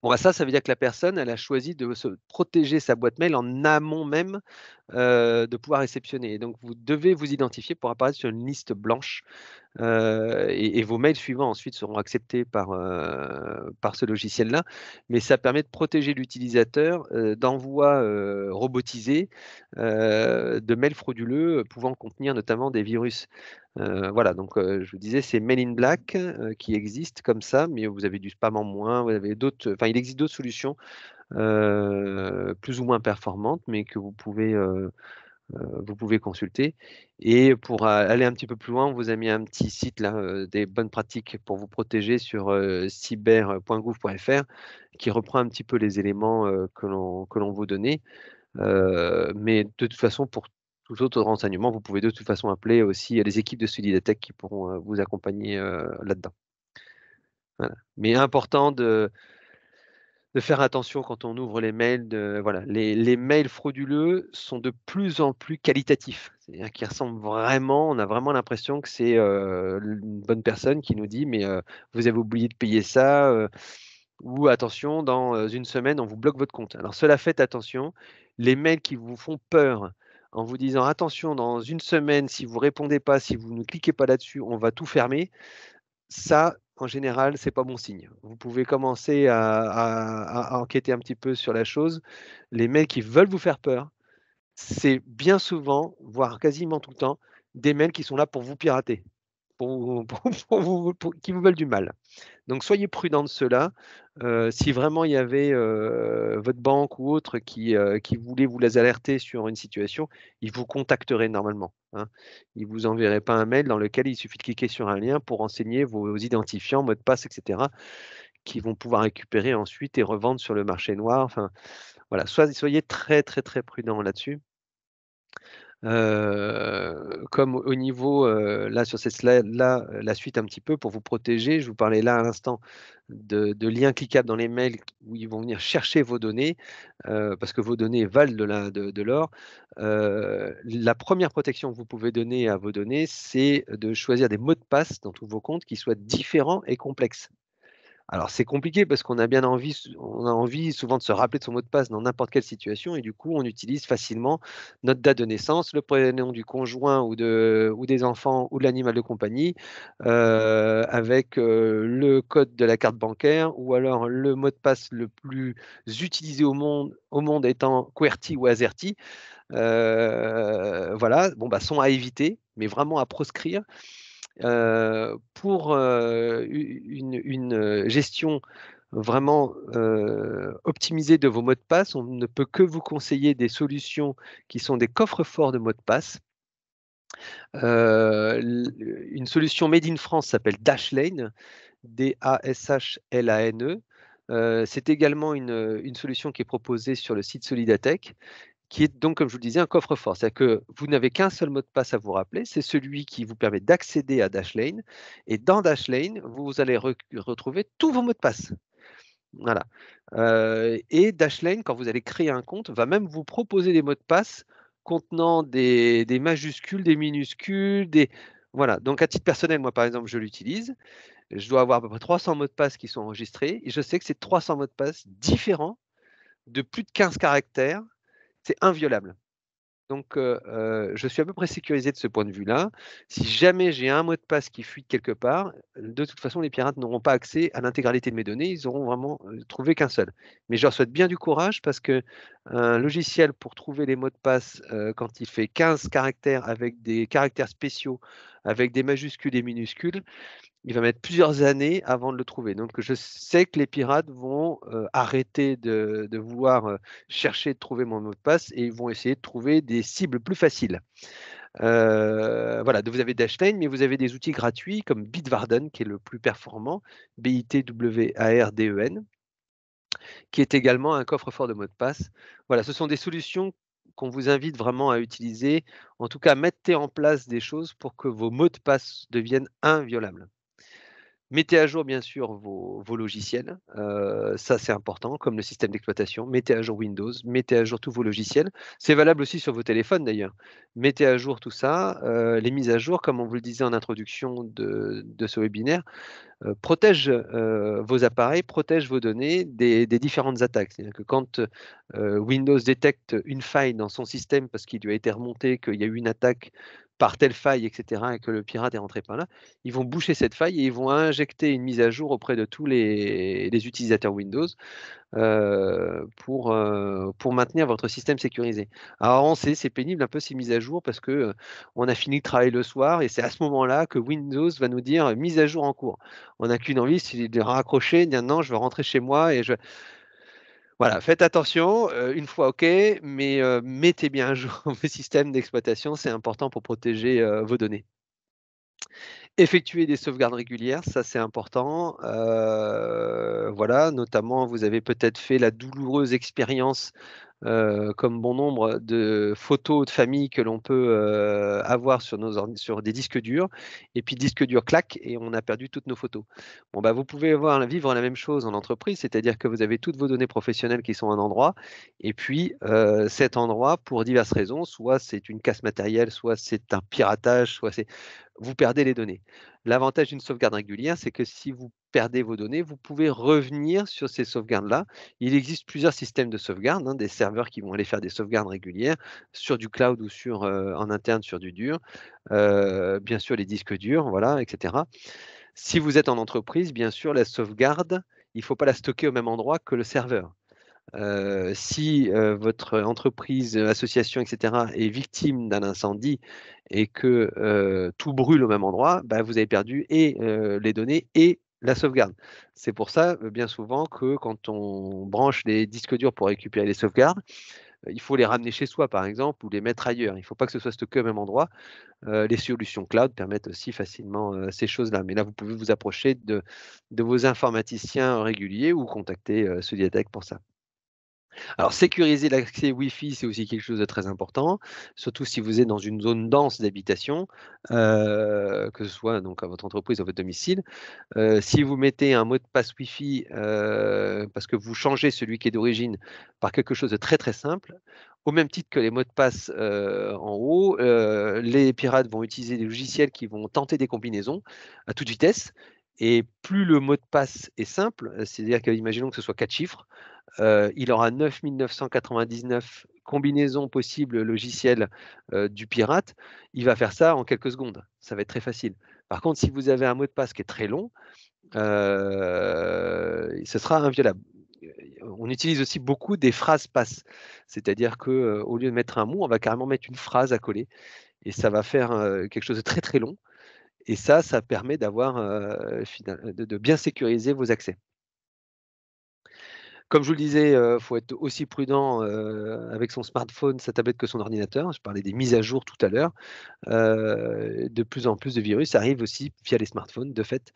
Bon, ça veut dire que la personne, elle a choisi de se protéger sa boîte mail en amont même de pouvoir réceptionner. Et donc, vous devez vous identifier pour apparaître sur une liste blanche et vos mails suivants ensuite seront acceptés par ce logiciel-là. Mais ça permet de protéger l'utilisateur d'envois robotisés de mails frauduleux pouvant contenir notamment des virus. Voilà, donc je vous disais, c'est Mail in Black qui existe comme ça, mais vous avez du spam en moins, vous avez d'autres, enfin, il existe d'autres solutions plus ou moins performantes, mais que vous pouvez consulter. Et pour aller un petit peu plus loin, on vous a mis un petit site là, des bonnes pratiques pour vous protéger sur cyber.gouv.fr qui reprend un petit peu les éléments que l'on vous donnait. Mais de toute façon, pour tout autre renseignement, vous pouvez de toute façon appeler aussi les équipes de Solidatech qui pourront vous accompagner là-dedans. Voilà. Mais important de faire attention quand on ouvre les mails. Voilà, les mails frauduleux sont de plus en plus qualitatifs. C'est-à-dire qu'ils ressemblent vraiment, on a vraiment l'impression que c'est une bonne personne qui nous dit mais vous avez oublié de payer ça ou attention, dans une semaine, on vous bloque votre compte. Alors cela, faites attention. Les mails qui vous font peur en vous disant attention, dans une semaine, si vous répondez pas, si vous ne cliquez pas là-dessus, on va tout fermer. Ça, en général, c'est pas bon signe. Vous pouvez commencer à enquêter un petit peu sur la chose. Les mails qui veulent vous faire peur, c'est bien souvent, voire quasiment tout le temps, des mails qui sont là pour vous pirater, qui vous veulent du mal. Donc soyez prudents de cela. Si vraiment il y avait votre banque ou autre qui voulait vous les alerter sur une situation, ils vous contacteraient normalement, hein. Ils ne vous enverraient pas un mail dans lequel il suffit de cliquer sur un lien pour renseigner vos identifiants, mots de passe, etc., qu'ils vont pouvoir récupérer ensuite et revendre sur le marché noir. Enfin, voilà, soyez très, très, très prudents là-dessus. Comme au niveau, là sur cette slide-là, la suite un petit peu pour vous protéger, je vous parlais là à l'instant de liens cliquables dans les mails où ils vont venir chercher vos données, parce que vos données valent de l'or. La première protection que vous pouvez donner à vos données, c'est de choisir des mots de passe dans tous vos comptes qui soient différents et complexes. Alors c'est compliqué parce qu'on a envie souvent de se rappeler de son mot de passe dans n'importe quelle situation et du coup on utilise facilement notre date de naissance, le prénom du conjoint ou des enfants ou de l'animal de compagnie, avec le code de la carte bancaire ou alors le mot de passe le plus utilisé au monde étant QWERTY ou AZERTY. Voilà, bon bah sont à éviter, mais vraiment à proscrire. Pour une gestion vraiment optimisée de vos mots de passe, on ne peut que vous conseiller des solutions qui sont des coffres-forts de mots de passe. Une solution made in France s'appelle Dashlane, Dashlane. C'est également une solution qui est proposée sur le site Solidatech, qui est donc, comme je vous le disais, un coffre-fort. C'est-à-dire que vous n'avez qu'un seul mot de passe à vous rappeler, c'est celui qui vous permet d'accéder à Dashlane. Et dans Dashlane, vous allez retrouver tous vos mots de passe. Voilà. Et Dashlane, quand vous allez créer un compte, va même vous proposer des mots de passe contenant des majuscules, des minuscules, Voilà. Donc, à titre personnel, moi, par exemple, je l'utilise. Je dois avoir à peu près 300 mots de passe qui sont enregistrés. Et je sais que c'est 300 mots de passe différents de plus de 15 caractères. C'est inviolable. Donc, je suis à peu près sécurisé de ce point de vue-là. Si jamais j'ai un mot de passe qui fuit quelque part, de toute façon, les pirates n'auront pas accès à l'intégralité de mes données. Ils auront vraiment trouvé qu'un seul. Mais je leur souhaite bien du courage parce qu'un logiciel pour trouver les mots de passe, quand il fait 15 caractères avec des caractères spéciaux, avec des majuscules et minuscules, il va mettre plusieurs années avant de le trouver. Donc je sais que les pirates vont arrêter de vouloir chercher de trouver mon mot de passe et ils vont essayer de trouver des cibles plus faciles. Voilà, donc vous avez Dashlane, mais vous avez des outils gratuits comme Bitwarden, qui est le plus performant, Bitwarden, qui est également un coffre-fort de mots de passe. Voilà, ce sont des solutions qu'on vous invite vraiment à utiliser. En tout cas, mettez en place des choses pour que vos mots de passe deviennent inviolables. Mettez à jour bien sûr vos logiciels, ça c'est important, comme le système d'exploitation. Mettez à jour Windows, mettez à jour tous vos logiciels. C'est valable aussi sur vos téléphones d'ailleurs. Mettez à jour tout ça. Les mises à jour, comme on vous le disait en introduction de ce webinaire, protègent vos appareils, protègent vos données des différentes attaques. C'est-à-dire que quand Windows détecte une faille dans son système parce qu'il lui a été remonté qu'il y a eu une attaque par telle faille, etc., et que le pirate est rentré par là, ils vont boucher cette faille et ils vont injecter une mise à jour auprès de tous les utilisateurs Windows pour maintenir votre système sécurisé. Alors on sait, c'est pénible un peu ces mises à jour parce que on a fini de travailler le soir et c'est à ce moment-là que Windows va nous dire mise à jour en cours. On n'a qu'une envie, c'est de raccrocher, de dire non, je veux rentrer chez moi et je. Voilà, faites attention, une fois OK, mais mettez bien à jour vos systèmes d'exploitation, c'est important pour protéger vos données. Effectuer des sauvegardes régulières, ça c'est important. Voilà, notamment vous avez peut-être fait la douloureuse expérience, comme bon nombre de photos de famille que l'on peut, avoir sur des disques durs et puis le disque dur claque et on a perdu toutes nos photos. Bon bah, vous pouvez vivre la même chose en entreprise, c'est-à-dire que vous avez toutes vos données professionnelles qui sont à un endroit et puis, cet endroit pour diverses raisons, soit c'est une casse matérielle, soit c'est un piratage, soit c'est vous perdez les données. L'avantage d'une sauvegarde régulière, c'est que si vous perdez vos données, vous pouvez revenir sur ces sauvegardes-là. Il existe plusieurs systèmes de sauvegarde, hein, des serveurs qui vont aller faire des sauvegardes régulières sur du cloud ou en interne sur du dur, bien sûr les disques durs, voilà, etc. Si vous êtes en entreprise, bien sûr, la sauvegarde, il ne faut pas la stocker au même endroit que le serveur. Si votre entreprise, association, etc., est victime d'un incendie et que tout brûle au même endroit, bah, vous avez perdu et les données et la sauvegarde. C'est pour ça, bien souvent, que quand on branche les disques durs pour récupérer les sauvegardes, il faut les ramener chez soi, par exemple, ou les mettre ailleurs. Il ne faut pas que ce soit stocké au même endroit. Les solutions cloud permettent aussi facilement ces choses-là. Mais là, vous pouvez vous approcher de vos informaticiens réguliers ou contacter Sodiatech pour ça. Alors sécuriser l'accès Wi-Fi, c'est aussi quelque chose de très important, surtout si vous êtes dans une zone dense d'habitation, que ce soit donc à votre entreprise ou à votre domicile. Si vous mettez un mot de passe Wi-Fi, parce que vous changez celui qui est d'origine par quelque chose de très, très simple, au même titre que les mots de passe, en haut, les pirates vont utiliser des logiciels qui vont tenter des combinaisons à toute vitesse et plus le mot de passe est simple, c'est-à-dire qu'imaginons que ce soit 4 chiffres, il aura 9 999 combinaisons possibles logicielles, du pirate. Il va faire ça en quelques secondes. Ça va être très facile. Par contre, si vous avez un mot de passe qui est très long, ce sera inviolable. On utilise aussi beaucoup des phrases passe. C'est-à-dire que, au lieu de mettre un mot, on va carrément mettre une phrase à coller et ça va faire, quelque chose de très, très long et ça permet d'avoir, de bien sécuriser vos accès. Comme je vous le disais, faut être aussi prudent, avec son smartphone, sa tablette que son ordinateur. Je parlais des mises à jour tout à l'heure. De plus en plus de virus arrivent aussi via les smartphones, de fait.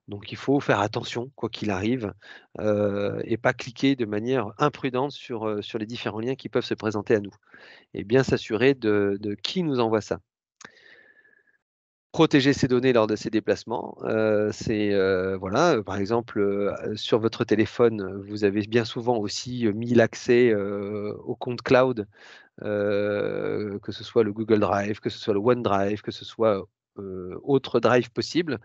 Donc il faut faire attention, quoi qu'il arrive, et pas cliquer de manière imprudente sur les différents liens qui peuvent se présenter à nous et bien s'assurer de qui nous envoie ça. Protéger ses données lors de ses déplacements, c'est, voilà, par exemple, sur votre téléphone, vous avez bien souvent aussi, mis l'accès, au compte cloud, que ce soit le Google Drive, que ce soit le OneDrive, que ce soit, autre drive possible.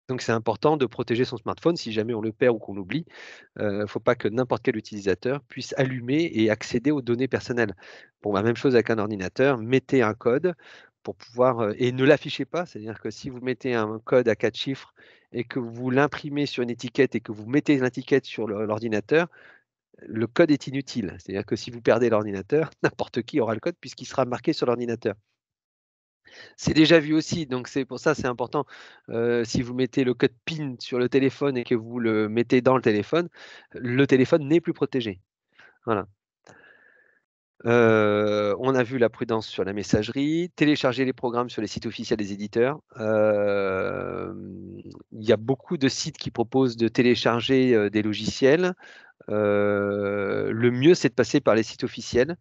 Donc c'est important de protéger son smartphone si jamais on le perd ou qu'on l'oublie. Faut pas que n'importe quel utilisateur puisse allumer et accéder aux données personnelles. Bon, bah, même chose avec un ordinateur, mettez un code pour pouvoir, et ne l'affichez pas. C'est-à-dire que si vous mettez un code à 4 chiffres et que vous l'imprimez sur une étiquette et que vous mettez l'étiquette sur l'ordinateur, le code est inutile. C'est-à-dire que si vous perdez l'ordinateur, n'importe qui aura le code puisqu'il sera marqué sur l'ordinateur. C'est déjà vu aussi, donc c'est pour ça, c'est important, si vous mettez le code PIN sur le téléphone et que vous le mettez dans le téléphone n'est plus protégé. Voilà. On a vu la prudence sur la messagerie, télécharger les programmes sur les sites officiels des éditeurs. Il y a beaucoup de sites qui proposent de télécharger, des logiciels. Le mieux, c'est de passer par les sites officiels.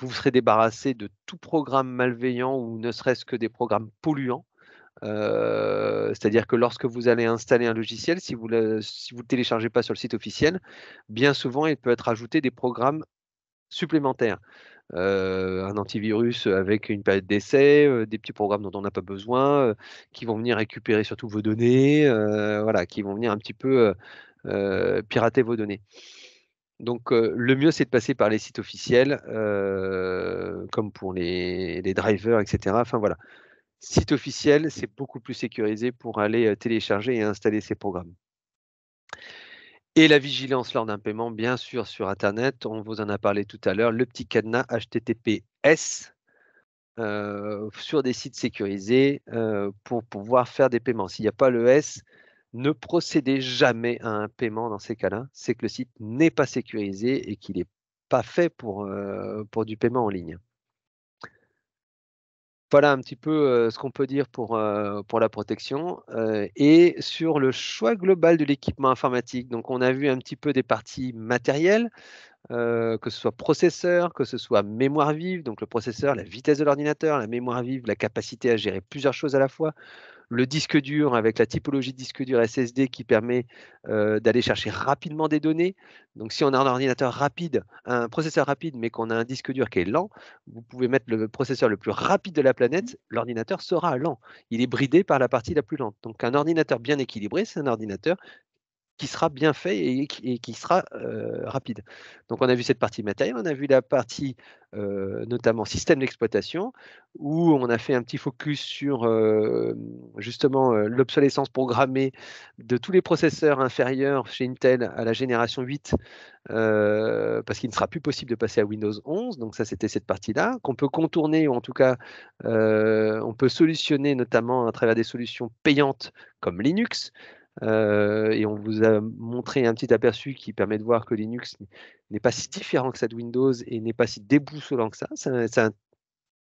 Vous vous serez débarrassé de tout programme malveillant ou ne serait-ce que des programmes polluants. C'est-à-dire que lorsque vous allez installer un logiciel, si vous le téléchargez pas sur le site officiel, bien souvent, il peut être ajouté des programmes supplémentaires. Un antivirus avec une période d'essai, des petits programmes dont on n'a pas besoin, qui vont venir récupérer surtout vos données, voilà, qui vont venir un petit peu, pirater vos données. Donc, le mieux, c'est de passer par les sites officiels, comme pour les drivers, etc. Enfin, voilà. Site officiel, c'est beaucoup plus sécurisé pour aller télécharger et installer ces programmes. Et la vigilance lors d'un paiement, bien sûr, sur Internet, on vous en a parlé tout à l'heure, le petit cadenas HTTPS sur des sites sécurisés pour pouvoir faire des paiements. S'il n'y a pas le S, ne procédez jamais à un paiement dans ces cas-là. C'est que le site n'est pas sécurisé et qu'il n'est pas fait pour du paiement en ligne. Voilà un petit peu ce qu'on peut dire pour la protection et sur le choix global de l'équipement informatique. Donc, on a vu un petit peu des parties matérielles, que ce soit processeur, que ce soit mémoire vive, donc le processeur, la vitesse de l'ordinateur, la mémoire vive, la capacité à gérer plusieurs choses à la fois, le disque dur avec la typologie de disque dur SSD qui permet d'aller chercher rapidement des données. Donc, si on a un ordinateur rapide, un processeur rapide, mais qu'on a un disque dur qui est lent, vous pouvez mettre le processeur le plus rapide de la planète, l'ordinateur sera lent. Il est bridé par la partie la plus lente. Donc, un ordinateur bien équilibré, c'est un ordinateur qui sera bien fait et qui sera rapide. Donc on a vu cette partie matérielle, on a vu la partie notamment système d'exploitation, où on a fait un petit focus sur justement l'obsolescence programmée de tous les processeurs inférieurs chez Intel à la génération 8, parce qu'il ne sera plus possible de passer à Windows 11. Donc ça, c'était cette partie-là, qu'on peut contourner, ou en tout cas, on peut solutionner notamment à travers des solutions payantes comme Linux. Et on vous a montré un petit aperçu qui permet de voir que Linux n'est pas si différent que ça de Windows et n'est pas si déboussolant que ça.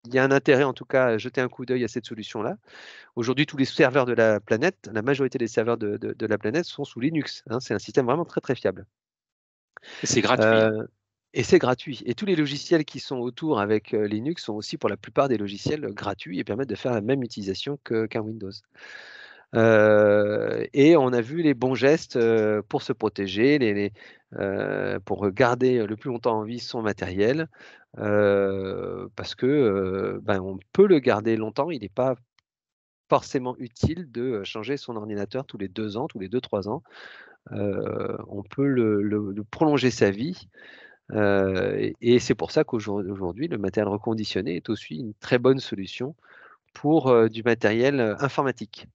Il y a un intérêt en tout cas à jeter un coup d'œil à cette solution-là. Aujourd'hui, tous les serveurs de la planète, la majorité des serveurs de la planète sont sous Linux, hein. C'est un système vraiment très très fiable. C'est gratuit. Et c'est gratuit. Et tous les logiciels qui sont autour avec Linux sont aussi pour la plupart des logiciels gratuits et permettent de faire la même utilisation qu'un Windows. Et on a vu les bons gestes pour se protéger, pour garder le plus longtemps en vie son matériel, parce que on peut le garder longtemps. Il n'est pas forcément utile de changer son ordinateur tous les 2 ans, tous les 2-3 ans. On peut le prolonger sa vie. Et c'est pour ça qu'aujourd'hui, le matériel reconditionné est aussi une très bonne solution pour du matériel informatique.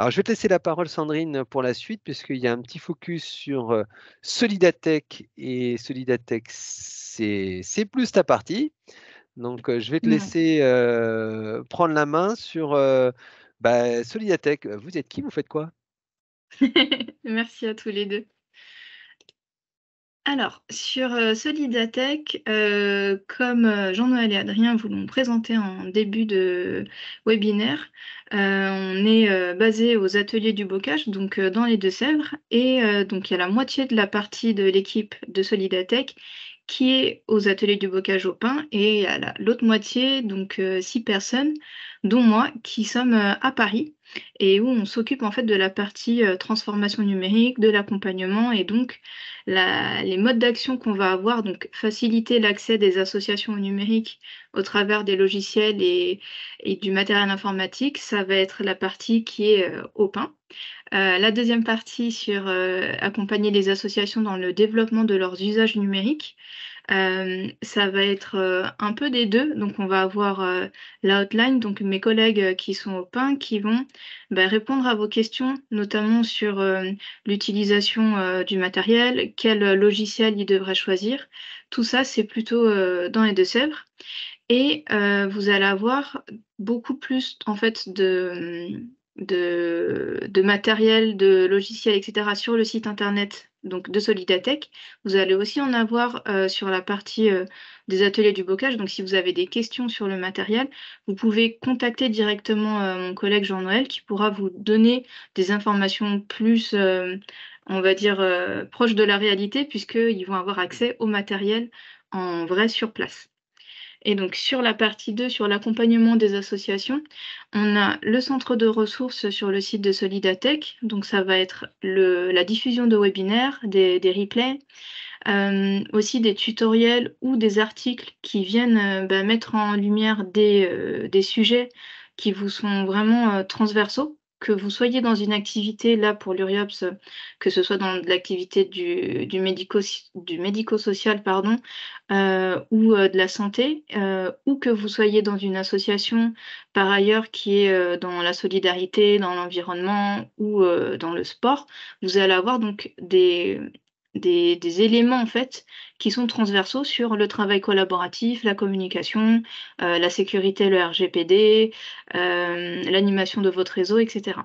Alors, je vais te laisser la parole, Sandrine, pour la suite, puisqu'il y a un petit focus sur Solidatech. Et Solidatech, c'est plus ta partie. Donc, je vais te laisser prendre la main sur Solidatech. Vous êtes qui? Vous faites quoi? Merci à tous les deux. Alors, sur Solidatech, comme Jean-Noël et Adrien vous l'ont présenté en début de webinaire, on est basé aux ateliers du Bocage, donc dans les Deux-Sèvres, et donc il y a la moitié de la partie de l'équipe de Solidatech qui est aux ateliers du Bocage au Pin, et il y a l'autre moitié, donc 6 personnes, dont moi, qui sommes à Paris, et où on s'occupe en fait de la partie transformation numérique, de l'accompagnement, et donc les modes d'action qu'on va avoir, donc faciliter l'accès des associations au numérique au travers des logiciels et du matériel informatique, ça va être la partie qui est au Pin. La deuxième partie sur accompagner les associations dans le développement de leurs usages numériques. Ça va être un peu des deux. Donc, on va avoir la hotline, donc mes collègues qui sont au Pin, qui vont répondre à vos questions, notamment sur l'utilisation du matériel, quel logiciel ils devraient choisir. Tout ça, c'est plutôt dans les Deux-Sèvres. Et vous allez avoir beaucoup plus en fait de matériel, de logiciels, etc. sur le site internet donc de Solidatech. Vous allez aussi en avoir sur la partie des ateliers du bocage. Donc si vous avez des questions sur le matériel, vous pouvez contacter directement mon collègue Jean-Noël qui pourra vous donner des informations plus, on va dire, proches de la réalité, puisqu'ils vont avoir accès au matériel en vrai sur place. Et donc sur la partie 2, sur l'accompagnement des associations, on a le centre de ressources sur le site de Solidatech. Donc ça va être la diffusion de webinaires, des replays, aussi des tutoriels ou des articles qui viennent mettre en lumière des sujets qui vous sont vraiment transversaux. que vous soyez dans une activité, là pour l'URIOPS, que ce soit dans l'activité du médico-social, pardon, ou de la santé, ou que vous soyez dans une association par ailleurs qui est dans la solidarité, dans l'environnement ou dans le sport, vous allez avoir donc des éléments en fait qui sont transversaux sur le travail collaboratif, la communication, la sécurité, le RGPD, l'animation de votre réseau, etc.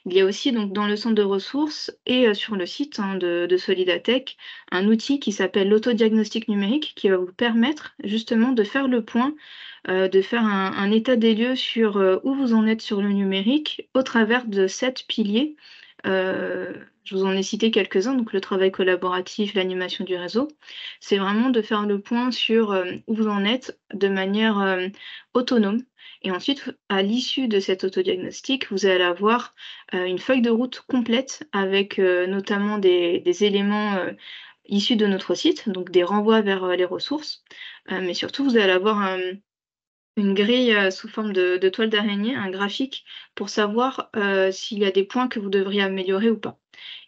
Il y a aussi donc dans le centre de ressources et sur le site de Solidatech un outil qui s'appelle l'autodiagnostic numérique qui va vous permettre justement de faire le point, de faire un état des lieux sur où vous en êtes sur le numérique au travers de 7 piliers. Je vous en ai cité quelques-uns, donc le travail collaboratif, l'animation du réseau. C'est vraiment de faire le point sur où vous en êtes de manière autonome. Et ensuite, à l'issue de cet autodiagnostic, vous allez avoir une feuille de route complète avec notamment des éléments issus de notre site, donc des renvois vers les ressources. Mais surtout, vous allez avoir une grille sous forme de toile d'araignée, un graphique, pour savoir s'il y a des points que vous devriez améliorer ou pas.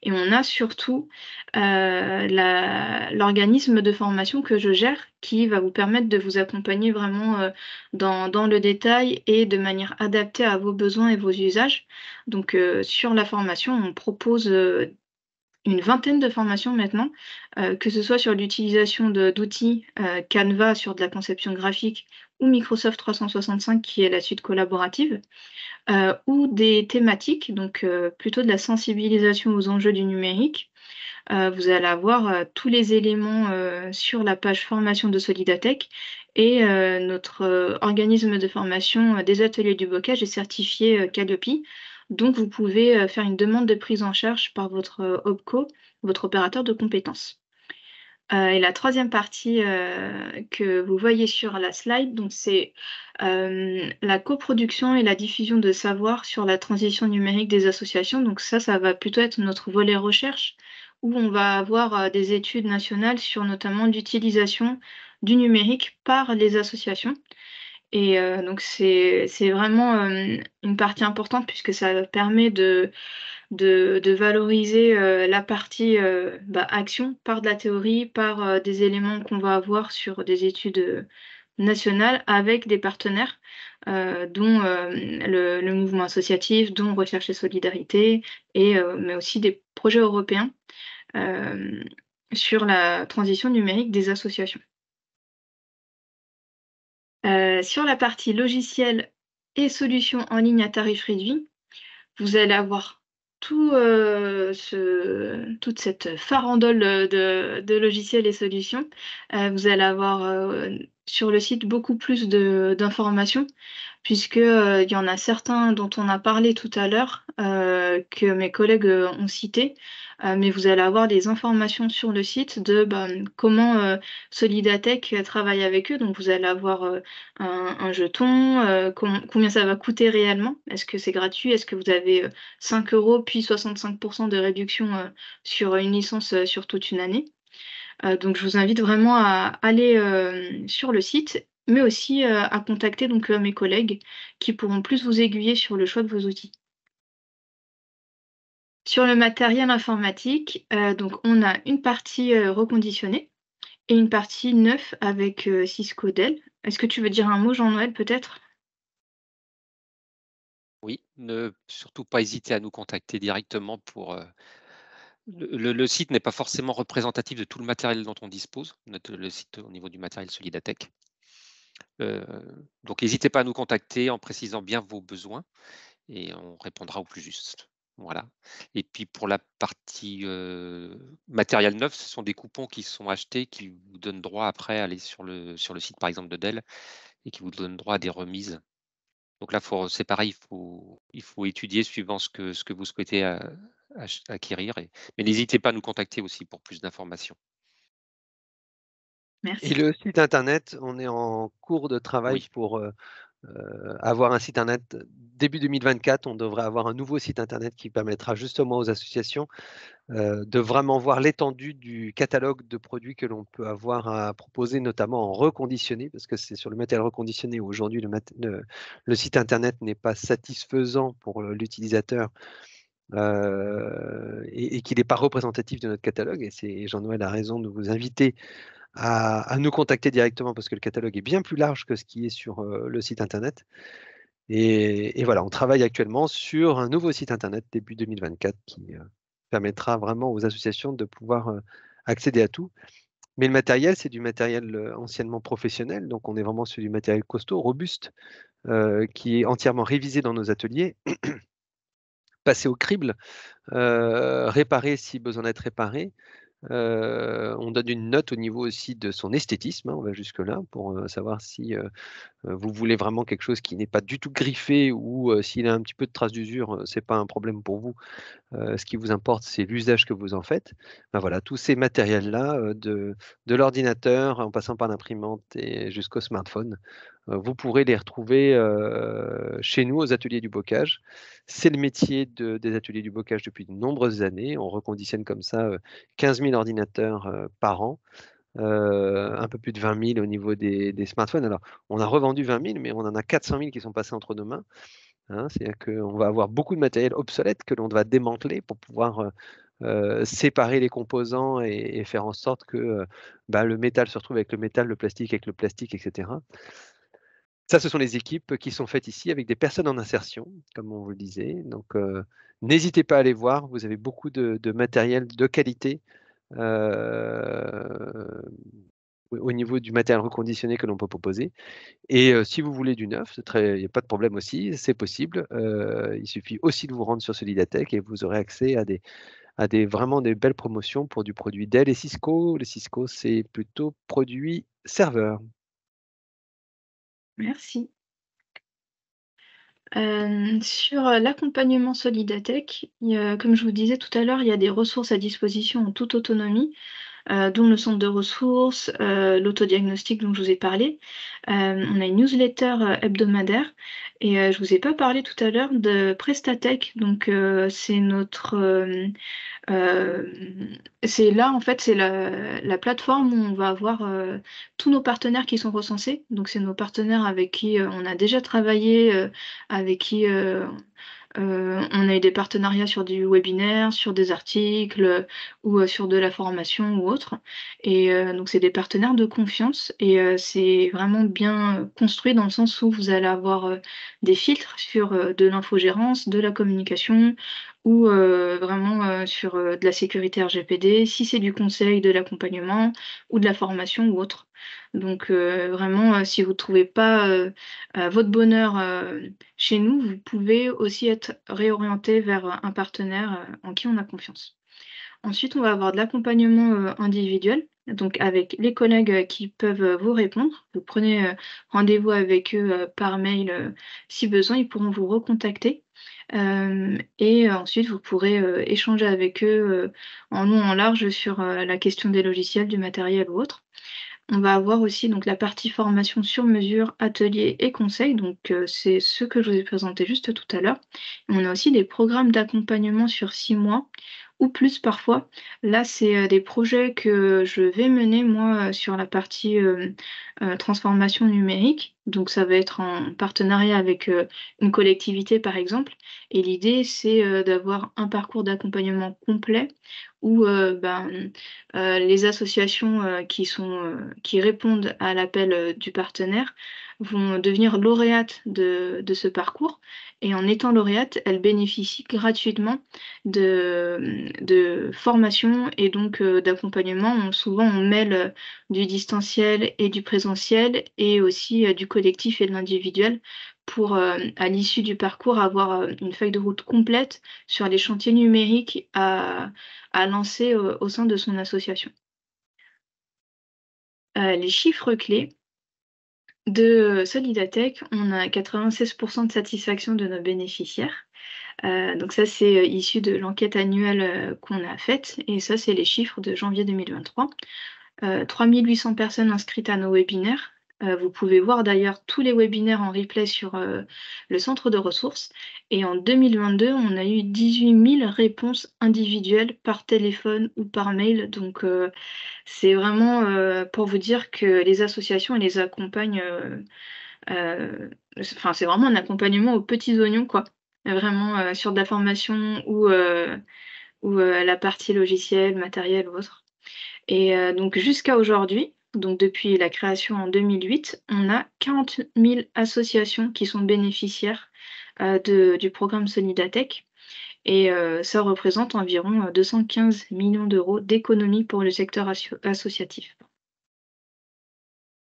Et on a surtout l'organisme de formation que je gère qui va vous permettre de vous accompagner vraiment dans le détail et de manière adaptée à vos besoins et vos usages. Donc sur la formation, on propose une vingtaine de formations maintenant, que ce soit sur l'utilisation d'outils Canva sur de la conception graphique ou Microsoft 365 qui est la suite collaborative, ou des thématiques, donc plutôt de la sensibilisation aux enjeux du numérique. Vous allez avoir tous les éléments sur la page formation de Solidatech et notre organisme de formation des ateliers du bocage est certifié Calliope. Donc vous pouvez faire une demande de prise en charge par votre OPCO, votre opérateur de compétences. Et la troisième partie que vous voyez sur la slide, donc c'est la coproduction et la diffusion de savoir sur la transition numérique des associations. Donc ça va plutôt être notre volet recherche, où on va avoir des études nationales sur notamment l'utilisation du numérique par les associations. Et donc c'est vraiment une partie importante puisque ça permet de valoriser la partie action par de la théorie, par des éléments qu'on va avoir sur des études nationales avec des partenaires, dont le mouvement associatif, dont Recherche et Solidarité, mais aussi des projets européens sur la transition numérique des associations. Sur la partie logiciel et solutions en ligne à tarif réduit, vous allez avoir toute cette farandole de logiciels et solutions. Vous allez avoir sur le site beaucoup plus d'informations, puisqu'il y en a certains dont on a parlé tout à l'heure, que mes collègues ont cités, mais vous allez avoir des informations sur le site de comment Solidatech travaille avec eux. Donc vous allez avoir un jeton, combien ça va coûter réellement. Est-ce que c'est gratuit? Est-ce que vous avez 5 € puis 65% de réduction sur une licence sur toute une année? Donc je vous invite vraiment à aller sur le site, mais aussi à contacter donc mes collègues qui pourront plus vous aiguiller sur le choix de vos outils. Sur le matériel informatique, donc on a une partie reconditionnée et une partie neuf avec Cisco Dell. Est-ce que tu veux dire un mot, Jean-Noël, peut-être? Oui, ne surtout pas hésiter à nous contacter directement pour. Le site n'est pas forcément représentatif de tout le matériel dont on dispose, le site au niveau du matériel Solidatech. Donc n'hésitez pas à nous contacter en précisant bien vos besoins et on répondra au plus juste. Voilà. Et puis pour la partie matériel neuf, ce sont des coupons qui sont achetés qui vous donnent droit après à aller sur le site par exemple de Dell et qui vous donnent droit à des remises. Donc là, c'est pareil, il faut étudier suivant ce que vous souhaitez acquérir. Mais n'hésitez pas à nous contacter aussi pour plus d'informations. Merci. Et le site internet, on est en cours de travail Oui. pour avoir un site internet. Début 2024, on devrait avoir un nouveau site internet qui permettra justement aux associations de vraiment voir l'étendue du catalogue de produits que l'on peut avoir à proposer, notamment en reconditionné, parce que c'est sur le matériel reconditionné où aujourd'hui le site internet n'est pas satisfaisant pour l'utilisateur et qu'il n'est pas représentatif de notre catalogue. Et Jean-Noël a raison de vous inviter à nous contacter directement parce que le catalogue est bien plus large que ce qui est sur le site internet. Et voilà, on travaille actuellement sur un nouveau site internet début 2024 qui permettra vraiment aux associations de pouvoir accéder à tout. Mais le matériel, c'est du matériel anciennement professionnel, donc on est vraiment sur du matériel costaud, robuste, qui est entièrement révisé dans nos ateliers, passé au crible, réparé si besoin d'être réparé. On donne une note au niveau aussi de son esthétisme, hein, on va jusque-là pour savoir si vous voulez vraiment quelque chose qui n'est pas du tout griffé ou s'il a un petit peu de traces d'usure, c'est pas un problème pour vous. Ce qui vous importe, c'est l'usage que vous en faites. Ben voilà, tous ces matériels-là, de l'ordinateur en passant par l'imprimante et jusqu'au smartphone, vous pourrez les retrouver chez nous aux ateliers du bocage. C'est le métier des ateliers du bocage depuis de nombreuses années. On reconditionne comme ça 15 000 ordinateurs par an. Un peu plus de 20 000 au niveau des smartphones. Alors, on a revendu 20 000, mais on en a 400 000 qui sont passés entre nos mains. Hein, c'est-à-dire qu'on va avoir beaucoup de matériel obsolète que l'on va démanteler pour pouvoir séparer les composants et faire en sorte que le métal se retrouve avec le métal, le plastique avec le plastique, etc. Ça, ce sont les équipes qui sont faites ici avec des personnes en insertion, comme on vous le disait. Donc, n'hésitez pas à aller voir. Vous avez beaucoup de matériel de qualité au niveau du matériel reconditionné que l'on peut proposer. Et si vous voulez du neuf, il n'y a pas de problème aussi, c'est possible. Il suffit aussi de vous rendre sur Solidatech et vous aurez accès à vraiment des belles promotions pour du produit Dell et Cisco. Les Cisco, c'est plutôt produit serveur. Merci. Sur l'accompagnement Solidatech, comme je vous disais tout à l'heure, il y a des ressources à disposition en toute autonomie, dont le centre de ressources, l'autodiagnostic dont je vous ai parlé. On a une newsletter hebdomadaire et je vous ai pas parlé tout à l'heure de Prestatech. Donc c'est c'est là, en fait, c'est la plateforme où on va avoir tous nos partenaires qui sont recensés. Donc, c'est nos partenaires avec qui on a déjà travaillé, avec qui on a eu des partenariats sur du webinaire, sur des articles ou sur de la formation ou autre. Et donc, c'est des partenaires de confiance et c'est vraiment bien construit dans le sens où vous allez avoir des filtres sur de l'infogérance, de la communication ou vraiment sur de la sécurité RGPD, si c'est du conseil, de l'accompagnement ou de la formation ou autre. Donc vraiment, si vous ne trouvez pas votre bonheur chez nous, vous pouvez aussi être réorienté vers un partenaire en qui on a confiance. Ensuite, on va avoir de l'accompagnement individuel, donc avec les collègues qui peuvent vous répondre. Vous prenez rendez-vous avec eux par mail si besoin, ils pourront vous recontacter. Et ensuite, vous pourrez échanger avec eux en long, en large sur la question des logiciels, du matériel ou autre. On va avoir aussi donc la partie formation sur mesure, atelier et conseil. Donc c'est ce que je vous ai présenté juste tout à l'heure. On a aussi des programmes d'accompagnement sur 6 mois ou plus parfois. Là, c'est des projets que je vais mener moi sur la partie transformation numérique. Donc ça va être en partenariat avec une collectivité par exemple. Et l'idée, c'est d'avoir un parcours d'accompagnement complet où les associations qui répondent à l'appel du partenaire vont devenir lauréates de ce parcours. Et en étant lauréates, elles bénéficient gratuitement de formation et donc d'accompagnement. Souvent, on mêle du distanciel et du présentiel et aussi du collectif et de l'individuel pour, à l'issue du parcours, avoir une feuille de route complète sur les chantiers numériques à lancer au sein de son association. Les chiffres clés de Solidatech, on a 96% de satisfaction de nos bénéficiaires. Donc ça, c'est issu de l'enquête annuelle qu'on a faite, et ça, c'est les chiffres de janvier 2023. 3800 personnes inscrites à nos webinaires, Vous pouvez voir d'ailleurs tous les webinaires en replay sur le centre de ressources. Et en 2022, on a eu 18 000 réponses individuelles par téléphone ou par mail. Donc, c'est vraiment pour vous dire que les associations, elles les accompagnent. Enfin, c'est vraiment un accompagnement aux petits oignons, quoi. Vraiment sur de la formation ou la partie logicielle, matériel ou autre. Et donc jusqu'à aujourd'hui, donc depuis la création en 2008, on a 40 000 associations qui sont bénéficiaires du programme Solidatech. Et ça représente environ 215 millions d'euros d'économies pour le secteur associatif.